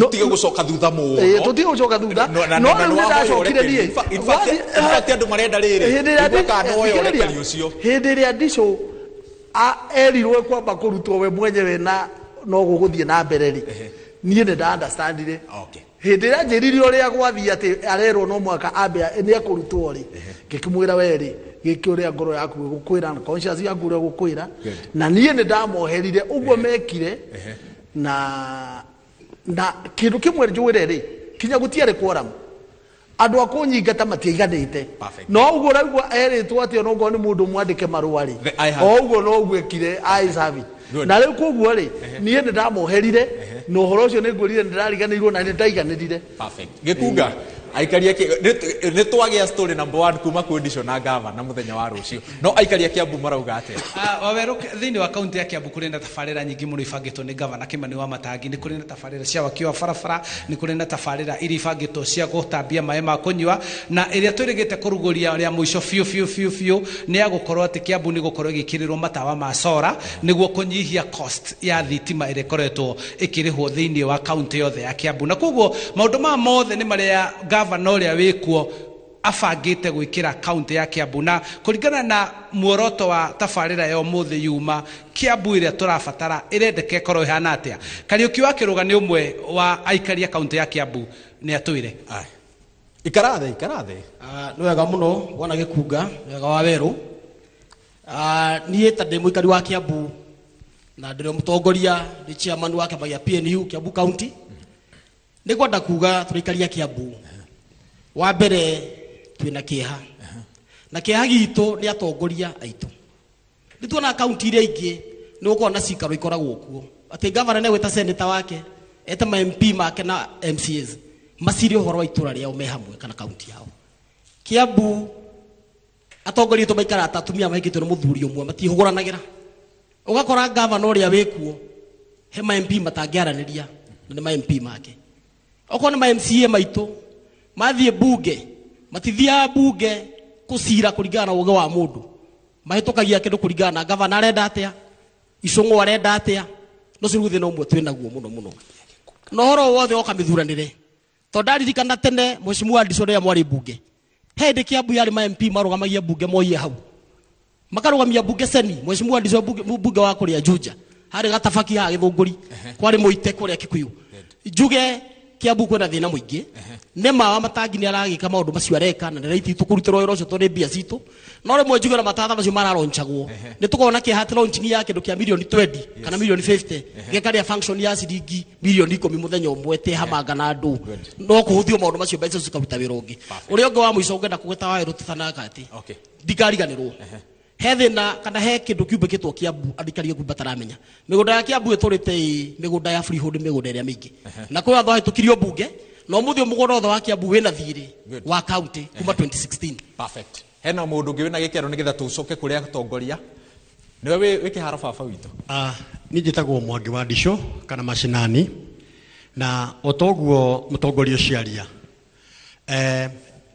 tutige gucoka thutha mu tutige gucoka thutha no riu ndacokire nie in fact andu marenda riri ndika no yo rekari ucio hindi ria Dicho erirwe kwamba kurutwo we mwenyewe na no guguthie na mbere ri nie nda understand ri hindi ria njiriri uria gwathie ati arerwo no mwaka ambe ni akurutwo ri ngikimwira we ri giki uria ngoro yaku gukwira na conscious yaku uria gukwira na nie ni ndamoherire uguo mekire na kindu kimwe njwire ri kinya gutiare quorum andu akunyingata matiiganite no uguo raigwa eritwo ati no ngo ni mundu mwandike marua ri o uguo no uguo ekire I serve na rĩu koguo rĩ niĩ nĩ ndamoherire na ũhoro ũcio nĩ ngũrire nĩ ndariganĩirwo na nĩ ndaiganĩrire. Perfect. Gĩkunga aikaria nĩ twagĩa story number 1 kuma condition na gava na mũthenya wa rũciũ no aikaria Kiambu marauga atĩa? Waweru thĩinĩ wa kaunti ya Kiambu kũrĩ na tabarĩra nyingĩ mũno ibangĩtwo nĩ gavana Kimani Wamatangi. Nĩ kũrĩ na tabarĩra cia waki wa barabara, nĩ kũrĩ na tabarĩra iria ibangĩtwo cia gũtambia maĩ ma kũnyua, na ĩrĩa twĩrĩgĩte kũrugũria rĩa mũico biũ nĩ ya gũkorwo atĩ Kiambu nĩ gũkorwo ĩgĩkĩrĩrwo matawa ma solar nĩguo kũnyihia cost ya thitima ĩrĩa ĩkoretwo ĩkĩrĩhwo thĩinĩ wa kaunti yothe ya Kiambu. Na koguo maũndũ maya mothe nĩ marĩa gavana ũrĩa wĩkuo abangĩte gwĩkĩra kaunti ya Kiambu, na kũringana na muoroto wa tabarĩra ya ũmũthĩ yuma Kiambu ĩrĩa tũrabatara ĩrendeka ĩkorwo ĩhana atĩa. Kariũki wa Kĩrũga nĩ ũmwe wa aikaria kaunti ya Kiambu, nĩ atwĩre. Ikarathe nĩ wega mũno wona Gĩkunga, wega wa Werũ. Niĩ ta ndĩ mũikari wa Kiambu na ndĩrĩ mũtongoria ndĩ chairman wa kĩama gĩa PNU Kiambu County, nĩ kwenda kuga tũrĩikaria Kiambu wa mbere twĩna kĩeha na kĩeha gitũ nĩ atongoria aitũ. Nĩ tuona kaunti iria ingĩ nĩ gũkorwo na cikaro ikoragwo kuo atĩ gavana nĩ gwĩta senator wake eta ma MP make na MCAs maciri ũhoro wa itũra rĩao me hamwe kana kaunti yao. Kiambu atongoria aitũ maikara atumia maikĩtwo nĩ mũthuri ũmwe matihũgũranagĩra. Ũgakora gavana ũrĩa wĩkuo he ma MP matangĩaranĩria na nĩ ma MP make. Okorwo nĩ ma MCA maitũ mathiĩ bunge matithia bunge kũcira kũringana na ũge wa mũndũ, mahĩtũkagia kĩndũ kũringana na gavana arenda atĩa, Icũng'wa arenda atĩa. No ciru thĩna ũmwe twĩnaguo mũno na ũhoro wothe oka mĩthuranĩre. Tondũ ndaririkana tene Mheshimiwa Ndicũ rĩrĩa mwarĩ bunge, he hĩndĩ Kiambu yarĩ ma MP marũgamagia bunge moie hau makarũgamia bunge Seni. Mheshimiwa Ndicũ bunge wa kũrĩa Juja harĩ Gatabaki ha Gĩthũngũri kwarĩ Mũite kũrĩa Kikuyu. Njuge Kiambu kwĩna thĩna mũingĩ, nĩ mawa Matangi nĩ aragĩka maũndũ macio areka na nĩ tũkũrutĩrwo wĩra ũcio tondũ mbia citũ, no rĩmwe njuge na matatha macio maralonchagwo nĩ tũkona kĩhati launching ya kĩndũ kĩa milioni 20 kana milioni 50 gĩkarĩa function ya ciringi milioni 10 mũthenya ũmwe te hamanga na andũ, no kũhũthio maũndũ macio mbeca cikaruta wĩra ũngĩ. Ũrĩa ũngĩ wa mũico ũngĩenda kũgeta wa rũtithanaga atĩ ndikariganĩrwo he thĩna kana he kĩndũ kiumbĩkĩtwo Kiambu andikarie kumba taramenya. Mĩgũnda ya Kiambu ĩtũrĩte mĩgũnda ya freehold mĩgũnda ĩrĩa mĩingĩ na kwa watho hĩtũkirio bunge no mũthĩ mũgũnda wothe wa Kiambu wĩna thirĩ wa county kuma 2016. Perfect. Hena mũndũ ũngĩ wĩna gĩkeno nĩgetha tũcoke kũrĩa atongoria nĩwe wĩ kĩharo baba witũ. Niĩ njĩtagwo Mwangi wa Ndicũ kana Mashinani, na otoguo mũtongoria ũciaria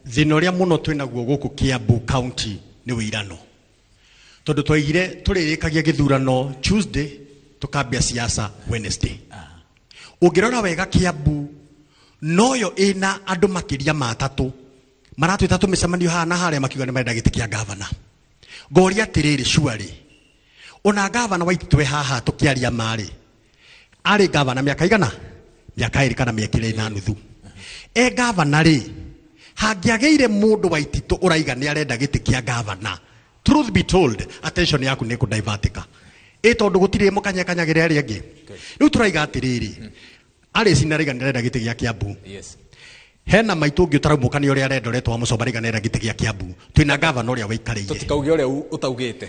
thĩna ũrĩa mũno twĩnaguo gũkũ Kiambu county nĩ wĩirano. Tondũ twaigire tũrĩrĩkagia gĩthurano Tuesday tukambia siasa Wednesday. Ũngĩrora wega Kiambu noyo ĩna andũ makĩria matatũ maratwĩta tũmĩcemanio haha na harĩa makiuga nĩ marenda gĩtĩ kĩa gavana. Ngoria atĩrĩrĩ cuarĩ ona gavana waitũ haha tũkĩaria marĩ arĩ gavana mĩaka igana, mĩaka 2 kana mĩaka 2 na nuthu. Gavana rĩ hangĩagĩire mũndũ waitũ ũraiga nĩ arenda gĩtĩ kĩa gavana, truth be told attention yaku nĩ kũdivertika tondũ gũtirĩ mũkanyakanyagĩra arĩa angĩ. Rĩu tũraiga atĩrĩrĩ arĩ cinaraiga nĩ arenda gĩtĩ gĩa Kiambu. Hena maitũ ũngĩ ũtaraumũkania ũrĩa arendoretwo wa Mũcomba raiga nĩ arenda gĩtĩ gĩa Kiambu. Twĩna gavana ũrĩa waikarĩire. Tũtikauge ũrĩa ũtaugĩte.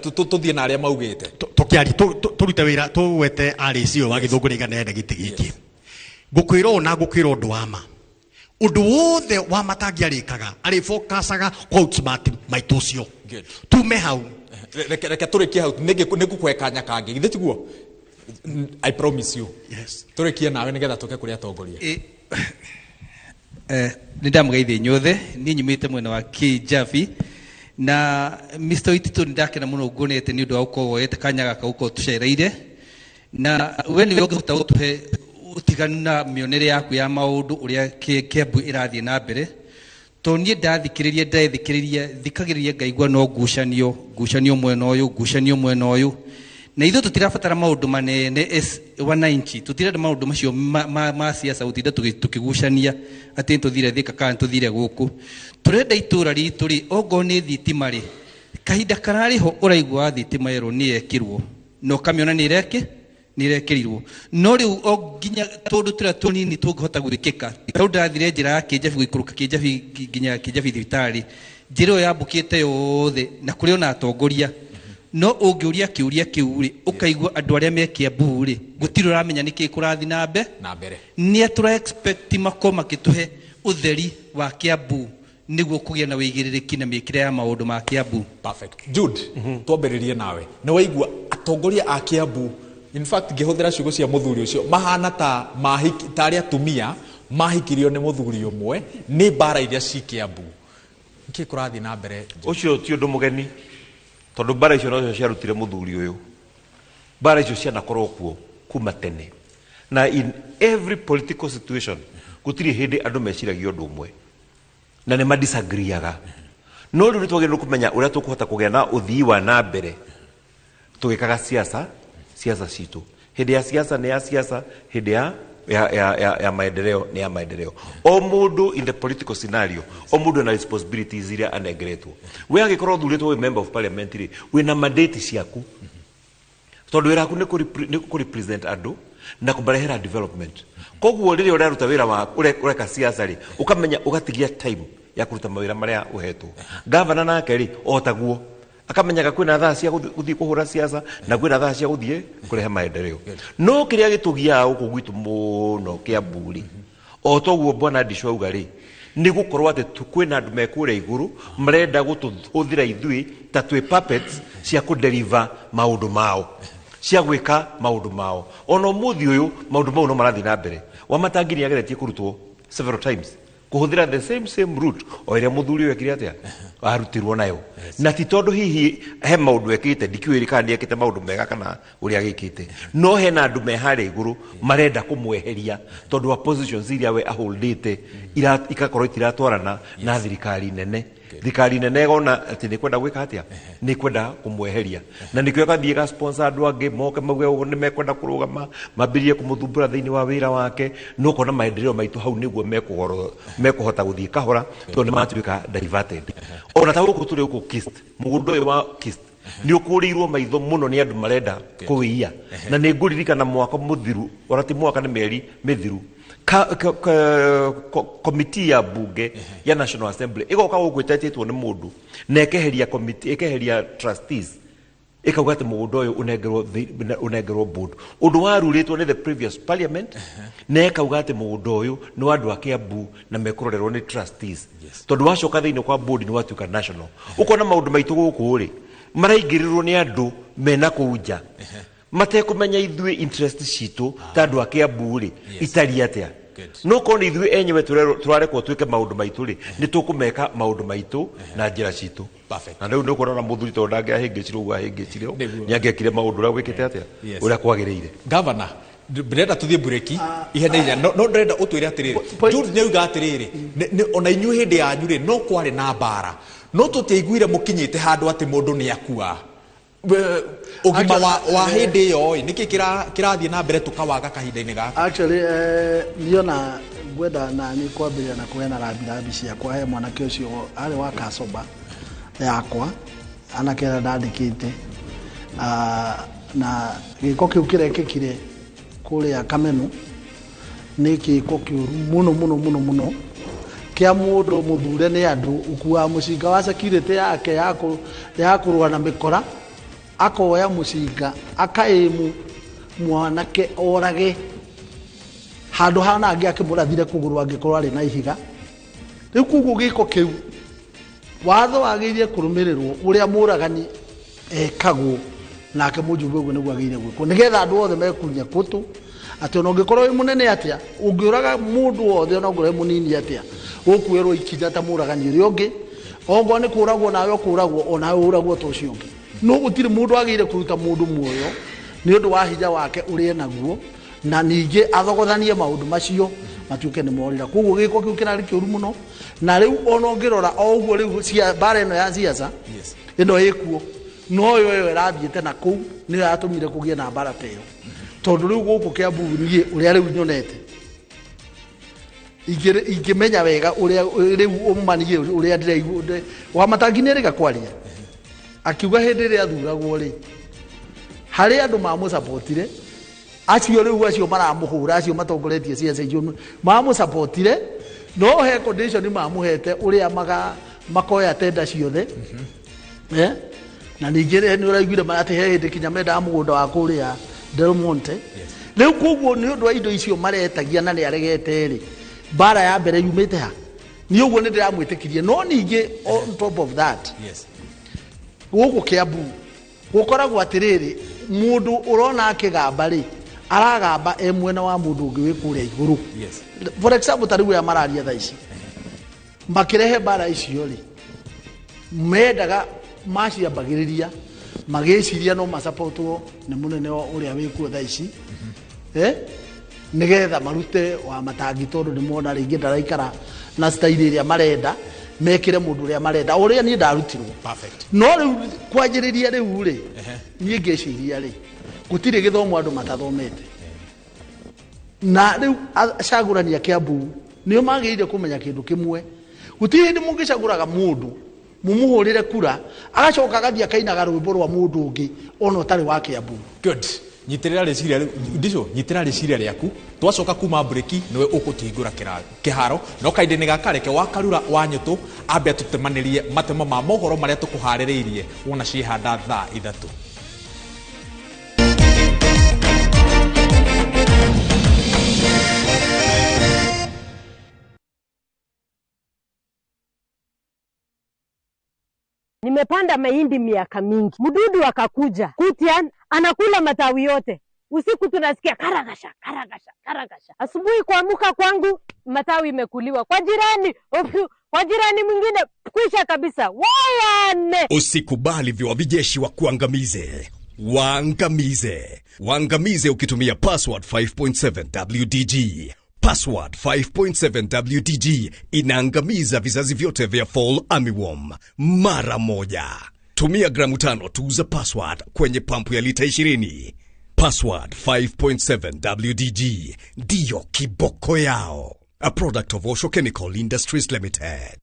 Tũthiĩ na arĩa maugĩte. Tũkĩari tũrute wĩra tũwete arĩ cio wa Gĩthũngũ raiga nĩ arenda gĩtĩ gĩkĩ. Ngũkwĩrwo na ngũkwĩrwo ũndũ wa ma. Ũndũ wothe wa Matangi arĩkaga arĩ focusaga quotes maitũ ũcio. Tume hau. Reke tũrĩkie hau nĩ ngũkweka nyakangĩ githĩ tiguo. I promise you. Yes. Tũrĩkie nawe nĩgetha tũke kũrĩa atongoria. Nĩ ndamũgeithia inyuothe, niĩ nyumĩte mwena wa Kĩjabi na Mr. Waititũ nĩ ndakena mũno ngonete nĩ ũndũ wa gũkorwo woete kanya gaka gũkorwo tũcereire, na we nĩwe ũngĩhota gũtũhe ũtiganu na mĩonere yaku ya maũndũ ũrĩa Kiambu ĩrathiĩ na mbere. To niĩ ndethikĩrĩria thikagĩrĩria ngaigua no ngucanio mwena ũyũ na ithuĩ tũtirabatara maũndũ manene wananchi, tũtirenda maũndũ macio ma siasa gũtinda tũkĩgucania atĩ tũthire Thika kana tũthire gũkũ. Tũrenda itũra ritũ rĩ ongo nĩ thitima rĩ kahinda kararĩho ũraigua thitima yerwo nĩ yekirwo no kamiona nĩ irekĩrirwo no rĩu o nginya tondũ tũrĩa tũnini tũngĩhota gwĩkĩka. Rĩu ndathire njĩra ya Kĩjabi gũikũrũka Kĩjabi nginya Kĩjabi thibitarĩ, njĩra ĩyo yambũkĩte yothe na kũrĩ ona atongoria no ũngĩũria kĩũria kĩu rĩ ũkaigua andũ arĩa me Kiambu rĩ gũtirĩ ũramenya nĩkĩ kũrathi na mbere nĩ tũra expect makoma makĩtũhe ũtheri wa Kiambu nĩguo kũgĩa na wĩigĩrĩrĩki na mĩkĩre ya maũndũ ma Kiambu. Perfect. Jude, twambĩrĩrie nawe. Nĩ waigua atongoria a Kiambu, in fact ngĩhũthĩra ciugo cia mũthuri ũcio mahana ta arĩa atumia mahikirio nĩ mũthuri ũmwe nĩ mbara iria ci Kiambu. Nĩkĩ kũrathi na mbere? Ũcio ti ũndũ mũgeni tondũ mbara icio nocio ciarutire mũthuri ũyũ. Mbara icio cianakorwo kuo kuma tene. Na in every political situation gũtirĩ hĩndĩ andũ meciragia ũndũ ũmwe na nĩ madisagreeaga. No rĩu nĩtwagĩrĩirwo kũmenya ũrĩa tũkũhota kũgĩa na ũthii wa na mbere tũgĩkaga siasa citũ. Hĩndĩ ya siasa nĩ ya siasa, hĩndĩ ya maendeleo nĩ ya maendeleo. O mũndũ in the political scenario, o mũndũ na responsibilities iria anengeretwo. We agĩkorwo thurĩtwo wĩ member of parliament rĩ, wĩna mandate ciaku. Tondũ wĩra waku nĩ kũrepresent andũ na kũmarehera development. Koguo rĩrĩa ũraruta wĩra wa ũreka siasa rĩ, ũkamenya ũgatigia time ya kũruta mawĩra marĩa ũhetwo. Gavana nake rĩ, o taguo akamenyaga kwĩna thaa cia gũthiĩ kũhũra siasa na kwĩna thaa cia gũthiĩ kũrehe maendeleo. No kĩrĩa gĩtũgiaga gũkũ gwitũ mũno Kiambu rĩ, o toguo Bwana Ndisho auga rĩ, nĩ gũkorwo atĩ kwĩna andũ mekũrĩa igũrũ marenda gũtũhũthĩra ithuĩ ta twĩ puppets cia kũdeliver maũndũ mao, cia gwĩka maũndũ mao. Ona ũmũthĩ ũyũ maũndũ mau no marathiĩ na mbere. Wamatangi nĩ ageretie kũrutwo several times kuhũthĩra the same route o ĩrĩa mũthuri ũyũ ekire atĩa arutirwo nayo. Na ti tondũ hihi he maũndũ ekĩte ndikiũĩ kana nĩ ekĩte maũndũ mega kana ũrĩa agĩkĩte, no hena andũ me harĩa igũrũ marenda kũmweheria tondũ wa positions iria we aholdĩte ikakorwo itiratwarana na thirikari nene. Thirikari nene ĩgona atĩ nĩ kwenda gwĩka atĩa, nĩ kwenda kũmweheria, na nĩkĩo gathiĩ ga sponsor andũ angĩ moke mauge ũguo nĩ mekwenda kũrũgama mambĩrĩrie kũmũthumbũra thĩinĩ wa wĩra wake. No kona maendeleo maitũ hau nĩguo mekũhota gũthiĩ kahora tondũ nĩ matuĩka diverted. Ona ta gũkũ tũrĩ gũkũ Kist, mũgũnda ũyũ wa Kist nĩ ũkũrĩirwo maitho mũno nĩ andũ marenda kũwĩia. Na nĩ ngũririkana mwaka mũthiru, ona ti mwaka nĩ mĩeri mĩthiru, komiti ya bunge ya National Assembly ĩgoka gũkũ ĩtetĩtwo nĩ mũndũ na ĩkeheria trustees ĩkauga atĩ mũgũnda ũyũ ũnengerwo board. Ũndũ warurĩtwo nĩ the previous parliament na ĩkauga atĩ mũgũnda ũyũ nĩ wa andũ a Kiambu na mekũrorerwo nĩ trustees. Tondũ wacoka thĩinĩ kwa board nĩ watuĩka national. Ũkona maũndũ maitũ gũkũ rĩ maraingĩrĩrwo nĩ andũ mena kũu nja matekũmenya ithuĩ interest citũ ta andũ a Kiambu rĩ itariĩ atĩa. No kona ithuĩ enyewe tũrarekwo twĩke maũndũ maitũ rĩ nĩ tũkũmeka maũndũ maitũ na njĩra citũ. Na rĩu nĩ kuona mũthuri tondũ ndangĩahĩngĩcirwo ũguo ahĩngĩcirwo nĩ angĩekire maũndũ ũrĩa gwĩkĩte atĩa ũrĩa kwagĩrĩire. Gavana, ndĩrenda tũthiĩ bureki ihenya no ndĩrenda ũtwĩre atĩrĩrĩ, Jude nĩ auga atĩrĩrĩ ona inyuĩ hĩndĩ yanyu rĩ no kwarĩ na mbara no tũtiaiguire mũkinyĩte handũ atĩ mũndũ nĩ akua. Ũgima wa hĩndĩ ĩyo nĩkĩ kĩrathiĩ na mbere tũkawaga kahinda-inĩ gaka? Actually niona ngwenda na nĩ kwambĩrĩria na kũheana rambirambi ciakwa he mwanake ũcio arĩ wa Kacoba yakwa anake ndandĩkĩte na gĩko kĩu kĩrekĩkire kũrĩa Kamenu nĩ gĩko kĩũru mũno kĩa mũndũ mũthure nĩ andũ ũkuaga mũcinga wa security yake ya kũrũa na mĩkora akoya mũcinga akaĩmu mwanake orage handũ hana angĩ akĩmũrathire kũgũrũ angĩkorwo arĩ na ihiga. Rĩu kuguo gĩko kĩu watho wagĩrĩire kũrũmĩrĩrwo ũrĩa mũragani ekagwo nake mũjumbe ũguo nĩguo agĩrĩire gwĩkwo nĩgetha andũ othe mekunya kũtũ atĩ ona ũngĩkorwo wĩ mũnene atĩa ũngĩũraga mũndũ wothe ona ũngĩkorwo wĩ mũnini atĩa ũkuĩrwo ikinya ta mũragani ũrĩa ũngĩ ongo nĩ kũragwo nawe ũkũragwo onawe ũragwo ta ũcio ũngĩ. No gũtirĩ mũndũ agĩrĩire kũruta mũndũ muoyo nĩ ũndũ wa hinya wake ũrĩa naguo na ningĩ athogothanie maũndũ macio matuĩke nĩ morĩra. Koguo gĩko kĩu kĩrarĩ kĩũru mũno na rĩu ona ũngĩrora o ũguo rĩu mbara ĩno ya siasa ĩno ĩkuo no yo ĩrathiĩte na kũu nĩyo yatũmire kũgĩe na mbara ta ĩyo. Tondũ rĩu gũkũ Kiambu niĩ ũrĩa rĩu nyonete ingĩmenya wega ũrĩa rĩu ũmanigie ũrĩa ndĩraigua Wamatangi nĩ rĩga kwaria akiuga hĩndĩ ĩrĩa athuragwo rĩ harĩ andũ mamũsapotire acio rĩu acio maramũhũra acio matongoretie siasa icio mamũsapotire no he condition mamũhete ũrĩa makoya tenda ciothe na ningire ni uraiguire marate he hindi kinya menda mugunda wa kuria Del Monte riu koguo ni undu wa indo icio maretagia na ni aregete ri bara ya mbere yumite ha ni uguo ni ndiramwitikirie no ningi on top of that gugu Kiambu gukoragwo atiriri mundu urona akigamba ri aragamba mwena wa mundu ungi wi kuria iguru for example tariu ya mararia tha ici makirehe bara icio ri mendaga maciambagiriria magiciria no masupportwo ni munene uria wi kuo tha ici nigetha marute wa matangi tondu ni mona ringi ndaraikara na style iria marenda mekire mundu uria marenda uria ni ndarutirwo no riu kwanjiriria riu ri ni ngeciria ri gutire githomo andu matathomete na riu acagurania Kiambu nio magirire kumenya kindu kimwe gutire ndi mungicaguraga mundu mumuhurire kura agacoka gathia kainaga rwimbo rwa mundu ungi ona utari wa Kiambu. Good. Nyitirira reciria ndico nyitira reciria riaku twacoka kuma breki niwe ukutingura kiharo no kainde ni gakareke wakarura wanyutu ambe tutemanirie matemo ma mohoro maria tukuhaririirie wona cihanda thaa 3. Nimepanda mahindi miaka mingi. Mdudu akakuja. Kutian anakula matawi yote. Usiku tunasikia karagasha, karagasha, karagasha. Asubuhi kuamka kwangu matawi imekuliwa. Kwa jirani mwingine kwisha kabisa. Wayane. Usikubali viwavijeshi wa kuangamize. Waangamize ukitumia password 5.7 WDG. Password 5.7 WDG inaangamiza vizazi vyote vya Fall Armyworm mara moja. Tumia gramu 5 tu za password kwenye pampu ya lita 20. Password 5.7 WDG ndiyo kiboko yao. A product of Osho Chemical Industries Limited.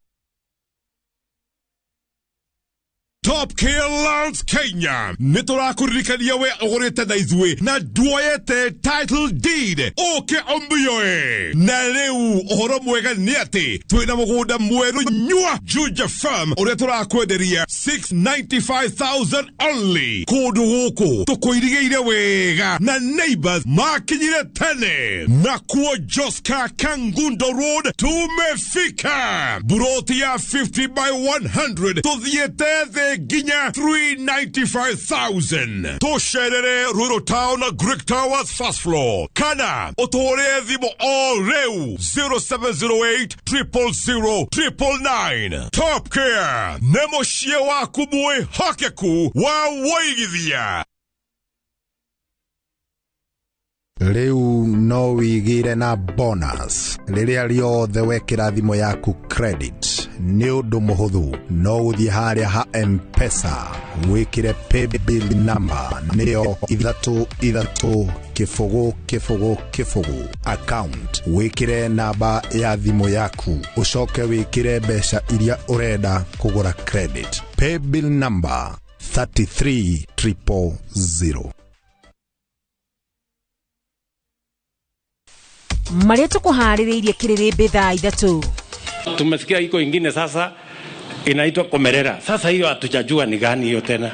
Top Gear Lands Kenya niturakuririkania we ogorete na izwe na duoyete title deed oke ombioe na leu ohoro mwega ni ati twina mugunda mweru nyua Juja Farm uria turakwenderia 695,000 only kundu guku tukuirigeire wega na neighbors makinyire tene na kuo Joska Kangundo Road tumefika buroti ya 50 by 100 tuthiete ginya 395,000 tosherere Ruiru Town Greek Towers first floor kana otore thimo all reu 0708 000 999. Top Care nemoshie waku mwe hakeku wa waigithia. Riu no wigire na bonus riria riothe wekira thimo yaku credit ni undu muhuthu no uthie haria ha M-Pesa wikire paybill number niyo 33 account wikire namba ya thimo yaku ucoke wikire mbeca iria urenda kugura credit paybill number 33000. Maria tukuhaririirie Kiririmbi thaa 3. Tumesikia iko ingine sasa inaitwa Komerera. Sasa hiyo hatujajua ni gani hiyo tena.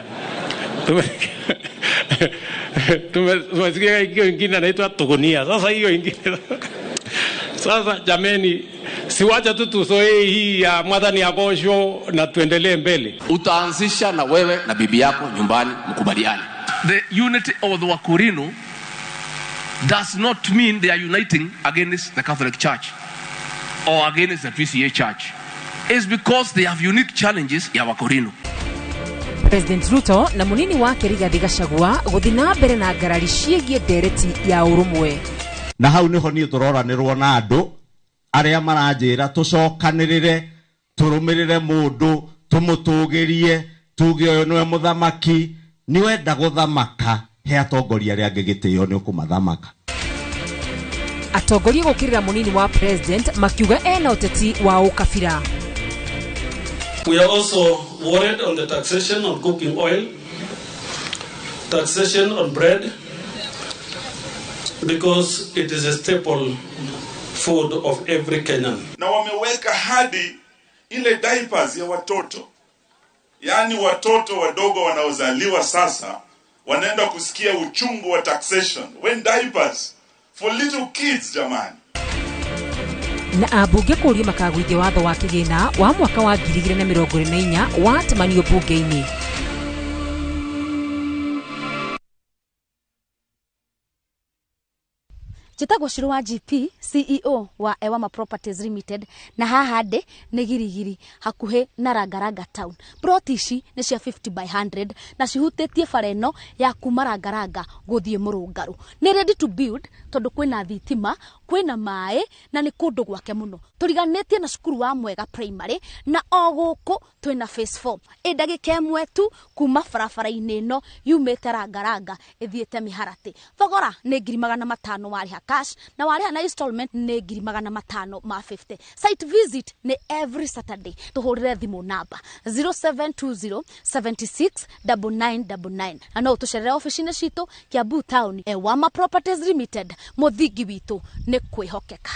Tumesikia iko ingine inaitwa Tugunia. Sasa hiyo ingine. Sasa jameni, siwacha tu tusoe hii ya Mwathani Agosho na tuendelee mbele. Utaanzisha na wewe na bibi yako nyumbani mkubaliane. The unity of the Wakurino does not mean they are uniting against the Catholic Church or against the PCA Church. It's because they have unique challenges ya Wakurino. President Ruto na munini wake Rigathi Gachagua guthina mbere na ngarari ciegie ndereti ya urumwe. Na hau niho ni turoranirwo na andu aria maranjira tucokanirire turumirire mundu tumutugirie tuge uyu niwe muthamaki ni wenda guthamaka he atongoria aria angigitio ni ukumathamaka. Atongoria gukirira munini wa president makiuga ena uteti wa ukabira. We are also worried on the taxation on cooking oil, taxation on bread, because it is a staple food of every Kenyan. Na wameweka hadi ile diapers ya watoto Yaani watoto wadogo wanaozaliwa sasa wanaenda kusikia uchungu wa taxation when diapers for little kids jamani. Na abunge kuria makagwithia watho wa kigina wa mwaka wa 2024 wa tamanio bunge-ini. Jitagwo Shiro wa GP, CEO wa Ewama Properties Limited, na haha ndĩ nĩ girigiri hakuhĩ na Rangaranga town. Plot ici nĩ cia 50 by 100 na cihutĩtie bara ĩno ya kuma Rangaranga gũthiĩ Mũrũngarũ. Nĩ ready to build tondũ kwĩna thitima, kwĩna maĩ na nĩ kũndũ gwake mũno. Tũriganĩtie na cukuru wa Mwega Primary na o gũkũ twĩna phase 4. Ndagĩka ĩmwe tu kuma barabara-inĩ ĩno yumĩte Rangaranga ĩthiĩte Mĩharatĩ. Thogora nĩ 500 warĩha cash na warĩha na installment nĩ 550. Site visit nĩ every Saturday. Tuhũrĩre thimũ namba 0720 76 9999 na no ũtũcerere ofici-inĩ citũ Kiambu Town. Ewama Properties Limited, mũthingi witũ nĩ kwĩhokeka.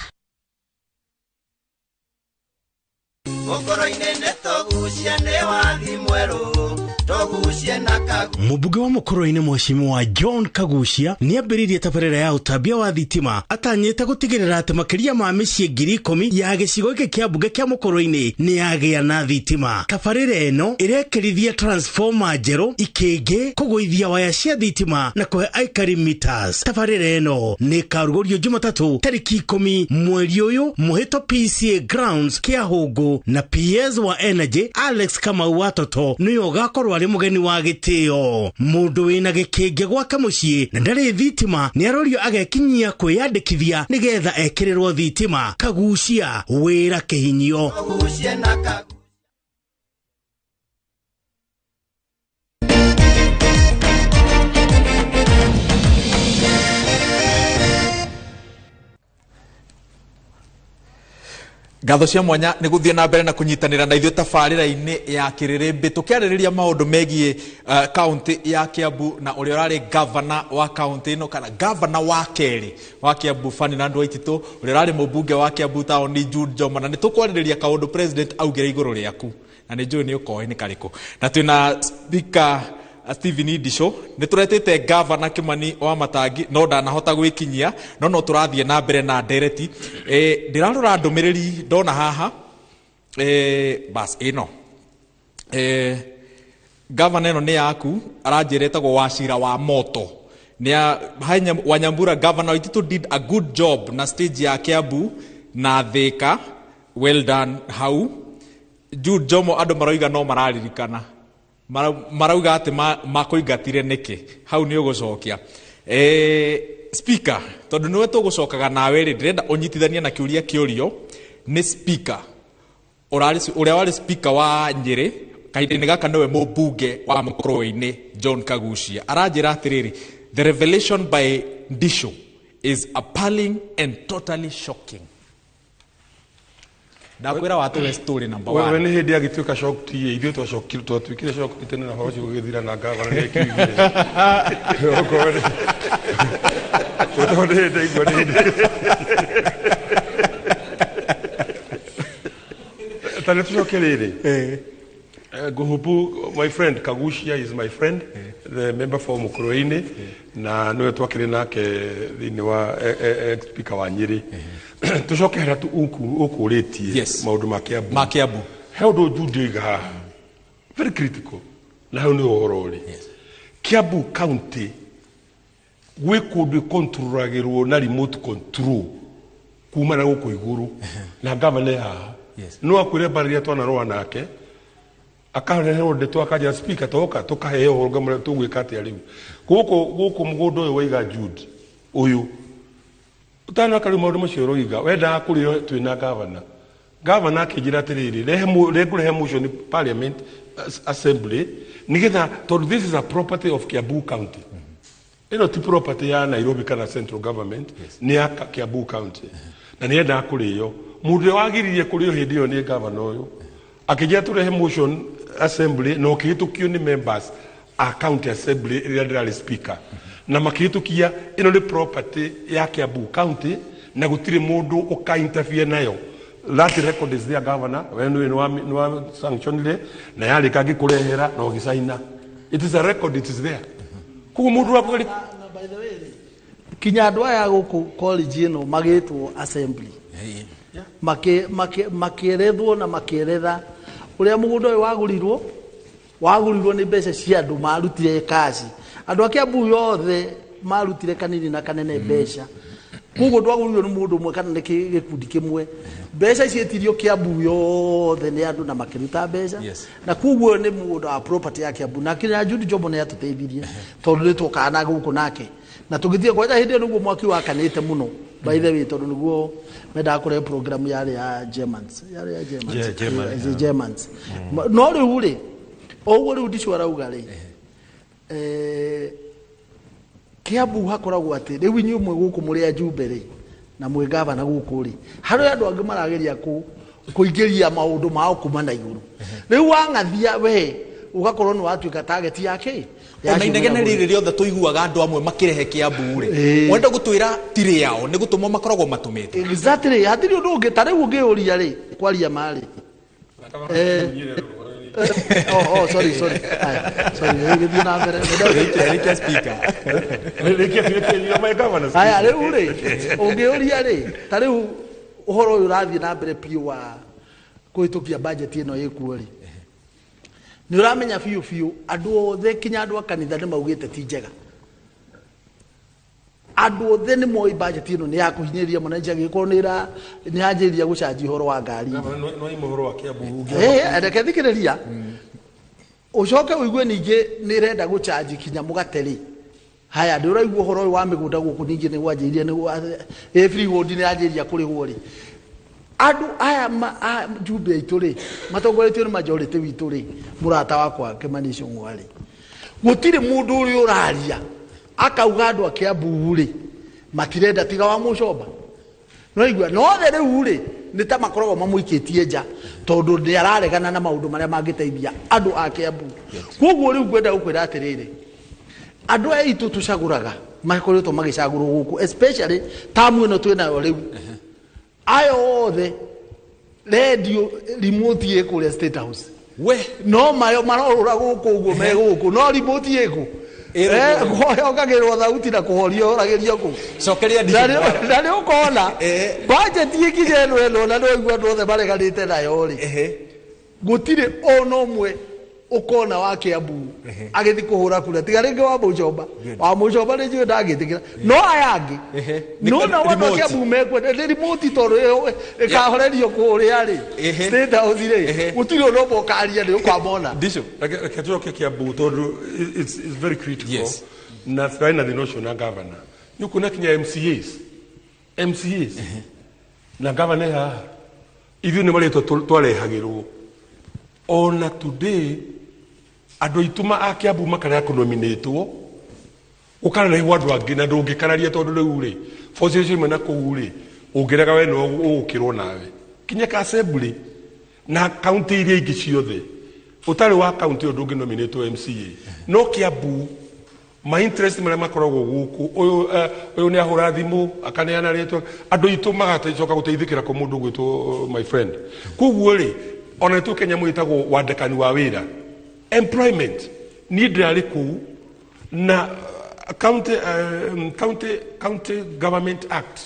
Mũmbunge wa Mũkũrũ-inĩ Mheshimiwa John Kagucia nĩ ambĩrĩirie tabarĩra ya ũtambia wa thitima, atanyĩte gũtigĩrĩra atĩ makĩria ma mĩciĩ 10,000 ya gĩcigo gĩkĩ kĩa mbunge kĩa Mũkũrũ-inĩ nĩ yagĩa na thitima. Tabarĩra ĩno ĩrekerithia transformer njerũ, ikĩngĩ, kũgũithia waya cia thitima na kũhe aikari meters. Tabarĩra ĩno nĩ ĩkarugũrio Jumatatũ tarĩki 10 mweri ũyũ mũhĩto PCA Grounds Kĩahũngũ, na PS wa Energy Alex Kamau Watoto nĩyo ũgakorwo arĩ mũgeni wa gĩtĩo. Mũndũ wĩna gĩkĩngĩ gwake mũciĩ na ndarĩ thitima nĩ arorio agekinyia kwĩyandĩkithia nĩgetha ekĩrĩrwo thitima. Kagucia wĩra kĩhinyio. Ngatho cia mwanya nĩ gũthiĩ na mbere na kũnyitanĩra na ithuĩ tabarĩra-inĩ ya Kĩrĩrĩmbĩ tũkĩarĩrĩria maũndũ megiĩ kaunti ya Kiambu na ũrĩa ũrarĩ gavana wa kaunti ĩno kana gavana wa kerĩ wa Kiambu Ferdinand Waititũ, ũrĩa ũrarĩ mũmbunge wa Kiambu Town Jude Njoma, na nĩ tũkwarĩrĩria kaũndũ president augĩre igũrũ rĩaku na nĩ njũĩ nĩ ũkoĩ nĩ karĩkũ. Na twĩna speaker Stephen Idisho, nĩ tũretĩte gavana Kimani wa Matangi no ndanahota gwĩkinyia, no tũrathiĩ na mbere na ndereti. Ndĩrarora ndũmĩrĩri ndona haha bas ĩno gavana ĩno nĩ yaku, aranjĩra etagwo Wachira wa Moto. Wanyambura Governor Waititũ did a good job na stage ya Kiambu na Thika, well done hau. Jude Jomo andũ maroiga no mararirikana, marauga atĩ makũingatire nĩkĩ, hau nĩ ũgũcokia. Speaker, tondũ nĩwe tũgũcokaga nawe rĩ, ndĩrenda ũnyitithanie na kĩũria kĩũrio nĩ speaker ũrĩa warĩ speaker wa Nyĩrĩ kahinda-inĩ gaka nĩwe mũmbunge wa Mũkũrũ-inĩ John Kagucia. Aranjĩra atĩrĩrĩ, the revelation by Ndisho is appalling and totally shocking. Ndakwĩra watũhe story number 1. Wewe nĩ hĩndĩ agĩtuĩka shock ti ithuĩ twatuĩkire shock tene na horo gũgĩthira na gavana nĩ kiugire. Tani tucoke rĩrĩ. Nguhubu, my friend Kagucia is my friend, the member for Mũkũrũ-inĩ, na nĩwe twakĩrĩ nake thĩinĩ wa speaker wa Nyĩrĩ. Tucoke harĩa ũkũrĩtie maũndũ ma Kiambu. He ũndũ Jude oiga haha very critical, na hau nĩ ũhoro ũrĩ. Kiambu county gwĩ kũndũ controlagĩrwo na remote control kuma na gũkũ igũrũ, na governor haha no akwĩre barĩria twanarũa nake akareherwo ndeto akaja speaker toka tukaheo ũhoro ngamũra tũgwĩka atĩa rĩu gũkũ mũgũnda ũyũ waiga Jude ũyũ utana kari maũndũ macio roiga wenda kũrĩo twĩna governor akĩnjĩra atĩrĩrĩ rehe motion parliament assembly nigetha tondũ this is a property of Kiambu county. Ĩno ti property ya Nairobi kana central government, ni ya Kiambu county, na nĩ enda kũrĩo. Mũndũ wagiririe kũrĩo hĩndĩ ĩyo nĩ governor ũyũ akĩnjĩra tũrehe motion assembly no kĩhĩtũkio nĩ members a county assembly ĩrĩa ndĩrarĩ speaker, na makĩhĩtũkia ĩno nĩ property ya Kiambu county na gũtirĩ mũndũ ũka interfere nayo. that record is there, governor, when we know sanction le na yale kagi kurehera na ogisaina. It is a record, it is there. Kumudu wa kweli. By the way, kinyadwa ya guku college ino magitwo assembly. Makierethwo na makieretha uria mugundo uyu wagurirwo ni mbeca cia andu marutire kazi. Andu akia bu yothe marutire kanini na kanene mbeca. Kugo twagurirwo ni mundu umwe kana ni gikundi kimwe. Mbeca cietirio Kiambu yothe ni andu na makiruta mbeca. Na kugo ni mundu wa property ya Kiambu na kina Judy Jobo ni atuteithirie tondu ni tukana guku nake. Na tugithie kwa hindi nugo mwaki wakanite muno. By the way tondu nugo meda kure program yale ya Germans. Yale ya Germans. Germans. No ri uri. Owo ri udishwa rauga ri. Kiambu hakoragwo ati riu inyu mwe guku muri ajumbe ri na mwe gavana guku ri hari andu angi marageria kuingiria maundu mao kuma na iguru riu wangathia we ugakorwo ni watuika target yake ona inegene riri riothe tuiguaga andu amwe makirehe Kiambu ri wenda gutwira tiri yao ni gutumwo makoragwo matumite exactly hatiri undu ungi tare ungiuria ri kwaria mari sorry. Sorry, you na mbere. Reke speaker. Aya, riu ri, ungiuria ri, ta riu uhoro uyu rathie na mbere piu wa kuhitukia budget ino ikuo ri. Ni uramenya fiu andu othe kinya andu akanitha ni maugite ti njega. Andu othe ni moi budget ino ni ya kuhinyiria manager giko ni yanjiria gucaji horo wa ngari. No imuhoro wa Kiambu. Reke thikiriria. Ucoke uigue ningi ni renda gucaji kinya mugateri. Haya ndi uraigua horo wa migunda guku ningi ni wanjiria ni every ward ni yanjiria kurihwo ri. Andu aya jumbe itu ri matongoretio ni majority witu ri murata wakwa Kimani Ngwari. Gutire mundu uri uraria akauga andu a Kiambu ri matirenda tiga wa Mucomba. No igua no the riu ri ni ta makoragwo mamuikitie nja tondu ni araregana na maundu maria mangiteithia andu a Kiambu. Koguo riu gwenda gukwira atiriri andu aitu tucaguraga makoretwo magicagurwo guku especially tamu ino twina riu ayo othe radio remote yekuria State House we no mayo marorura guku uguo me guku no remote yeku ukagirwo thauti na kuhorio oragerio ku cokeria ndari ukona budget yikije no na no igwa ndothe bareganite nayo ri gutire ono mwe ukona wa Kiambu agithi kuhura kura tiga ringi wa Mucomba ni njui ndagitikira no ayangi no na wa Kiambu mekwe ni remote toro ikahorerio kuria ri State House ri gutire no bokaria ni ukamona ndicho lakini Kiambu tondu it's very critical. Yes. Na thaina the notion na governor ni kuna kinya MCAs na governor ya hivi ni mali twarehagirwo ona today andu ituma a Kiambu makara kunominatwo ukana na iwandu angi na ndungikararia tondu riu ri forces mena kuu ri ungiraga we no ugukirwo nawe kinya ka assembly na county iria ingi ciothe utari wa county o ndunginominatwo MCA no Kiambu my interest maria makoragwo guku uyu ni ahura thimu akaneana ritwa andu itu magatacoka guteithikira ku mundu gwitwo my friend kuguo ri ona tu Kenya mwitagwo wandekani wa wira employment ni ndirari ku na county government act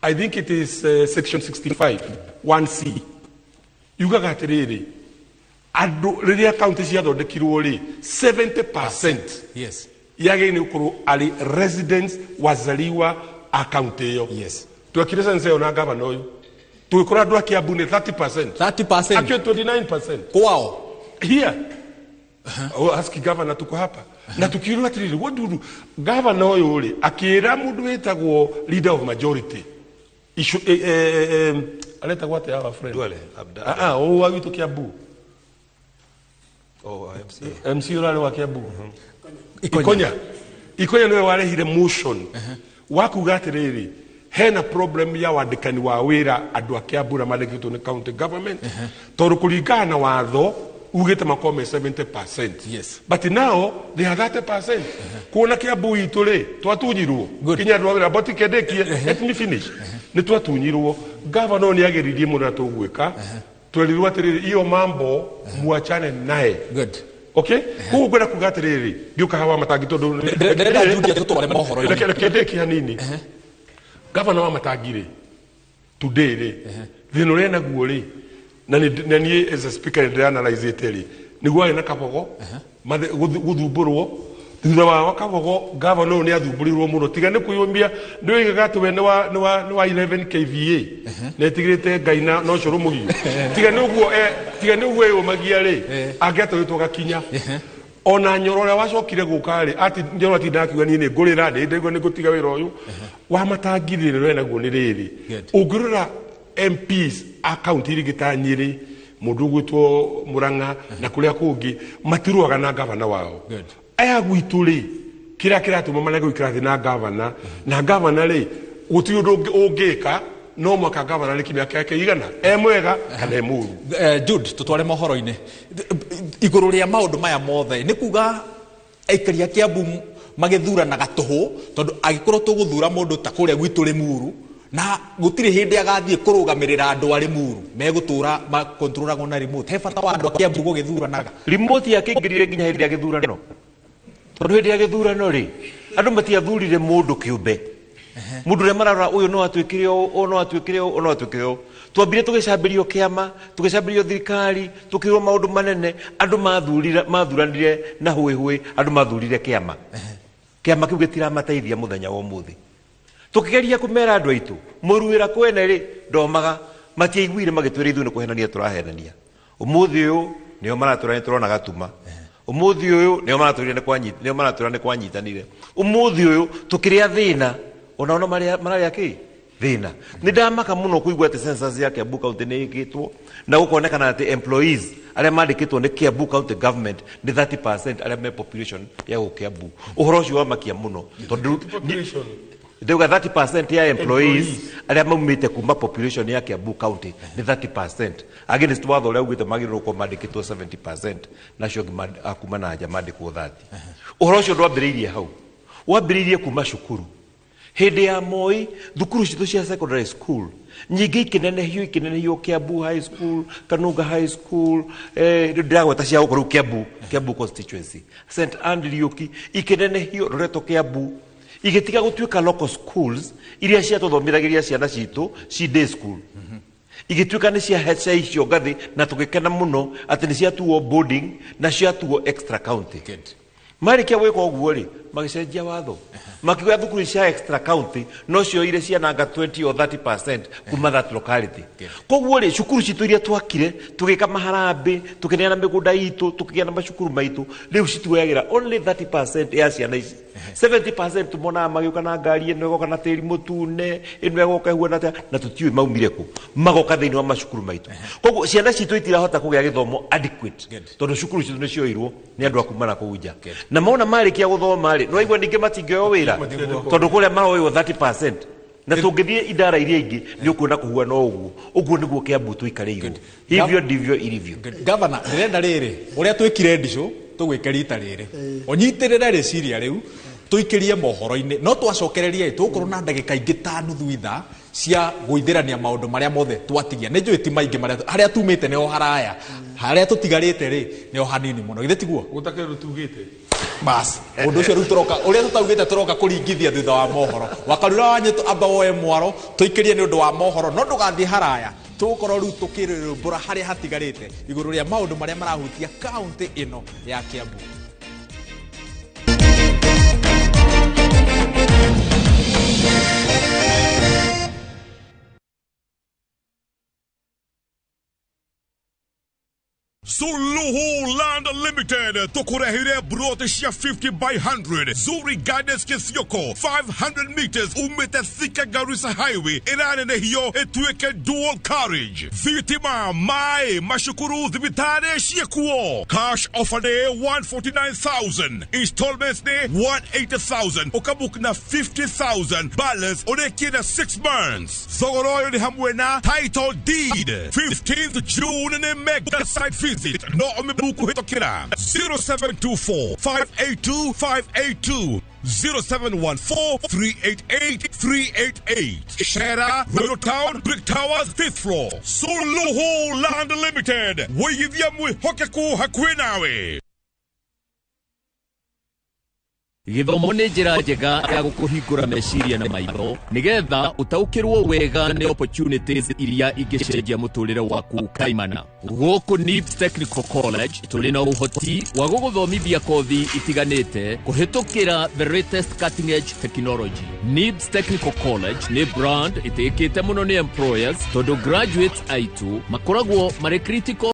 I think it is section 65 1c yugaga atiriri andu riria county cia thondekirwo ri 70% yes yage ni ukuru ali residents wazaliwa a county yo yes twakirisa nseo na governor uyu tukora andu a Kiambu ni 30% actually 29% kwao here ask governor tuko hapa na tukiuliza atiriri what do governor uyu ri akira mundu wetagwo leader of majority issue aleta what our friend Duale wa witu Kiambu MC ura wa Kiambu Ikonya niwe warehire motion wakuga atiriri hena problem ya wandikani wa wira andu a Kiambu na mandikitwo ni county government tondu kuringana na watho ugite makome 70%. Yes. But now they are 30%. Kuona Kiambu itu ri twatunyirwo kinya andu a wira but kedekie let me finish ni twatunyirwo Governor ni ageririe muno atugwika twerirwo atiriri iyo mambo muachane naye. Good. Okay? Huu gwenda kuga atiriri ndiuka hawa matangi tondu ndenda Judy tutware mohoro ndeke hanini. Governor wa matangire today ri thino rena guo ri na ni as a speaker and analyze it ri niguo ari na kabogo guthumburwo thutha wa kabogo governor ni athumburirwo muno tiga ni kuyumbia ndio igaga tuwe ni wa 11 kVA na tigirite ngaina no curu mugi tiga ni uguo yumagia ri angiatoritwo gakinya ona nyorore wacokire gukari ati njoro ati ndakiuga ni ngurira ndego ni gutiga wira uyu wa matangirire rwe naguo ni riri ungirura MPs account iri gitanyiri mundu gwitwo Muranga na kuria kungi matiruaga na governor wao aya gwituri kira tuma manego ikirathi na governor na governor ri guti undu ungika no mwaka governor ri kimya kake igana mwega kana muru. Jude tutware mohoro-ine iguru ria maundu maya mothe ni kuga aikaria Kiambu magithuranaga tuhu tondu agikorwo tuguthura mundu ta kuria gwitu Limuru na gutire hindi agathie kurugamirira andu ari Muru megutura ma controlagwo na remote he bata wa andu a Kiambu gugithuranaga remote yakingirire nginya hindi ya githurano tondu hindi ya githurano ri andu matiathurire mundu kiumbe mundu re marara uyu no atwikire o no atwikire o no atwikire twambire tugicambirio kiama tugicambirio thirikari tukirwo maundu manene andu mathuranire na hwe andu mathurire kiama kiu gitiramateithia muthenya wa umuthi tukigeria kumera andu aitu muruira kwene ri ndomaga matiaiguire magitwira ithu ni kuhenania turahenania umuthi uyu nio maratura turona gatuma umuthi uyu nio maratura ni kwanyitanire umuthi uyu tukiria thina ona maria ki thina ni ndamaka muno kuigwa ati census ya Kiambu County ni ikitwo na gukonekana ati employees aria mandikitwo ni Kiambu County government ni 30% aria me population ya Kiambu uhoro ucio wa makia muno tondu ndeuga 30% ya employees aria maumite kuma population ya Kiambu County ni 30% against watho uria ugite magirwo ko mandikitwo 70% nacio akuma na nja mandikwo 30 uhoro ucio ndwambiriirie hau wambiriirie kuma cukuru hindi ya Moi thukuru citu cia secondary school nyingi ikinenehio Kiambu High School Kanunga High School ndiragweta cia gukorwo Kiambu constituency St Andrew ikinenehio Loreto Kiambu igitiga gutwika local schools iria cia tuthomithagiria ciana citu ci day school igituika ni cia hecha icio ngathi na tugikena muno ati ni cia tuo boarding na cia tuo extra county marikia gwika uguo ri magicenjia watho makiuga thukuru cia extra county no cio ire ciana nga 20 or 30% kuma that locality koguo ri cukuru citu iria twakire tugika maharambe tukineana migunda itu tukigia na macukuru maitu riu cituagira only 30% ya ciana ici 70% tumona magiuka na ngari ino goka na tiri mutune ino goka huona na tutiui maumire ku magoka thiini wa macukuru maitu koguo ciana citu itirahota kugia githomo adequate tondu cukuru citu ni cioirwo ni andu akumana kuja na maona marikia guthoma ri no igwa ninge matingeo wira tondu kuria maroyo 30% na tungithie idara iria ingi ni ukuona kuhuana uguo niguo Kiambu tuikareirwo hivyo ndivyo ilivyo. Governor ndirenda riri uria twikire ndisho tugwike rita riri onyitirira riciria riu tuikirie mohoro-ini no twacokereria tukorwo na ndagika ingi ta nuthu itha cia guithirania maundu maria mothe twatigia ni njui ti maingi maria haria tumite ni o haraya haria tutigarite ri ni o hanini muno githe tiguo gutakire rutugite bas undu ucio ru turoka uria tutaugite turoka kuringithia thutha wa mohoro wakarura wanyitu amba woe mwaro tuikirie ni undu wa mohoro no ndugathie haraya tukorwo ru tukirirumbura haria hatigarite iguru ria maundu maria marahutia county ino ya Kiambu. Suluhu Land Limited tukurehire brotisha 50 by 100 Zuri Guidance Kisioko 500 meters umete Thika Garissa Highway irane hiyo etueke dual carriage Vitima Mai Mashukuru Dhibitane Shiekuo cash offer day 149,000 installments day 180,000 ukabuk na 50,000 balance oneki na 6 months Zogoroyo ni hamwena title deed 15th June in mega site visit no omebuku hitokira 0724 582 582 0714-388-388. Shera, Royal Town, Brick Towers, 5th floor. Suluhu Land Limited. Wayithiamwe Hokaku Hakwenawe. Githomo nĩ njĩra njega ya gũkũhingũra meciria na maitho nĩgetha ũtaũkĩrwo wega nĩ opportunities iria ingĩcenjia mũtũrĩre waku kaimana. Gũkũ NIBS Technical College tũrĩ na ũhoti wa gũgũthomithia kothi itiganĩte kũhĩtũkĩra the latest cutting edge technology. NIBS Technical College nĩ brand ĩtĩkĩte mũno nĩ employers tondũ graduates aitũ makoragwo marĩ critical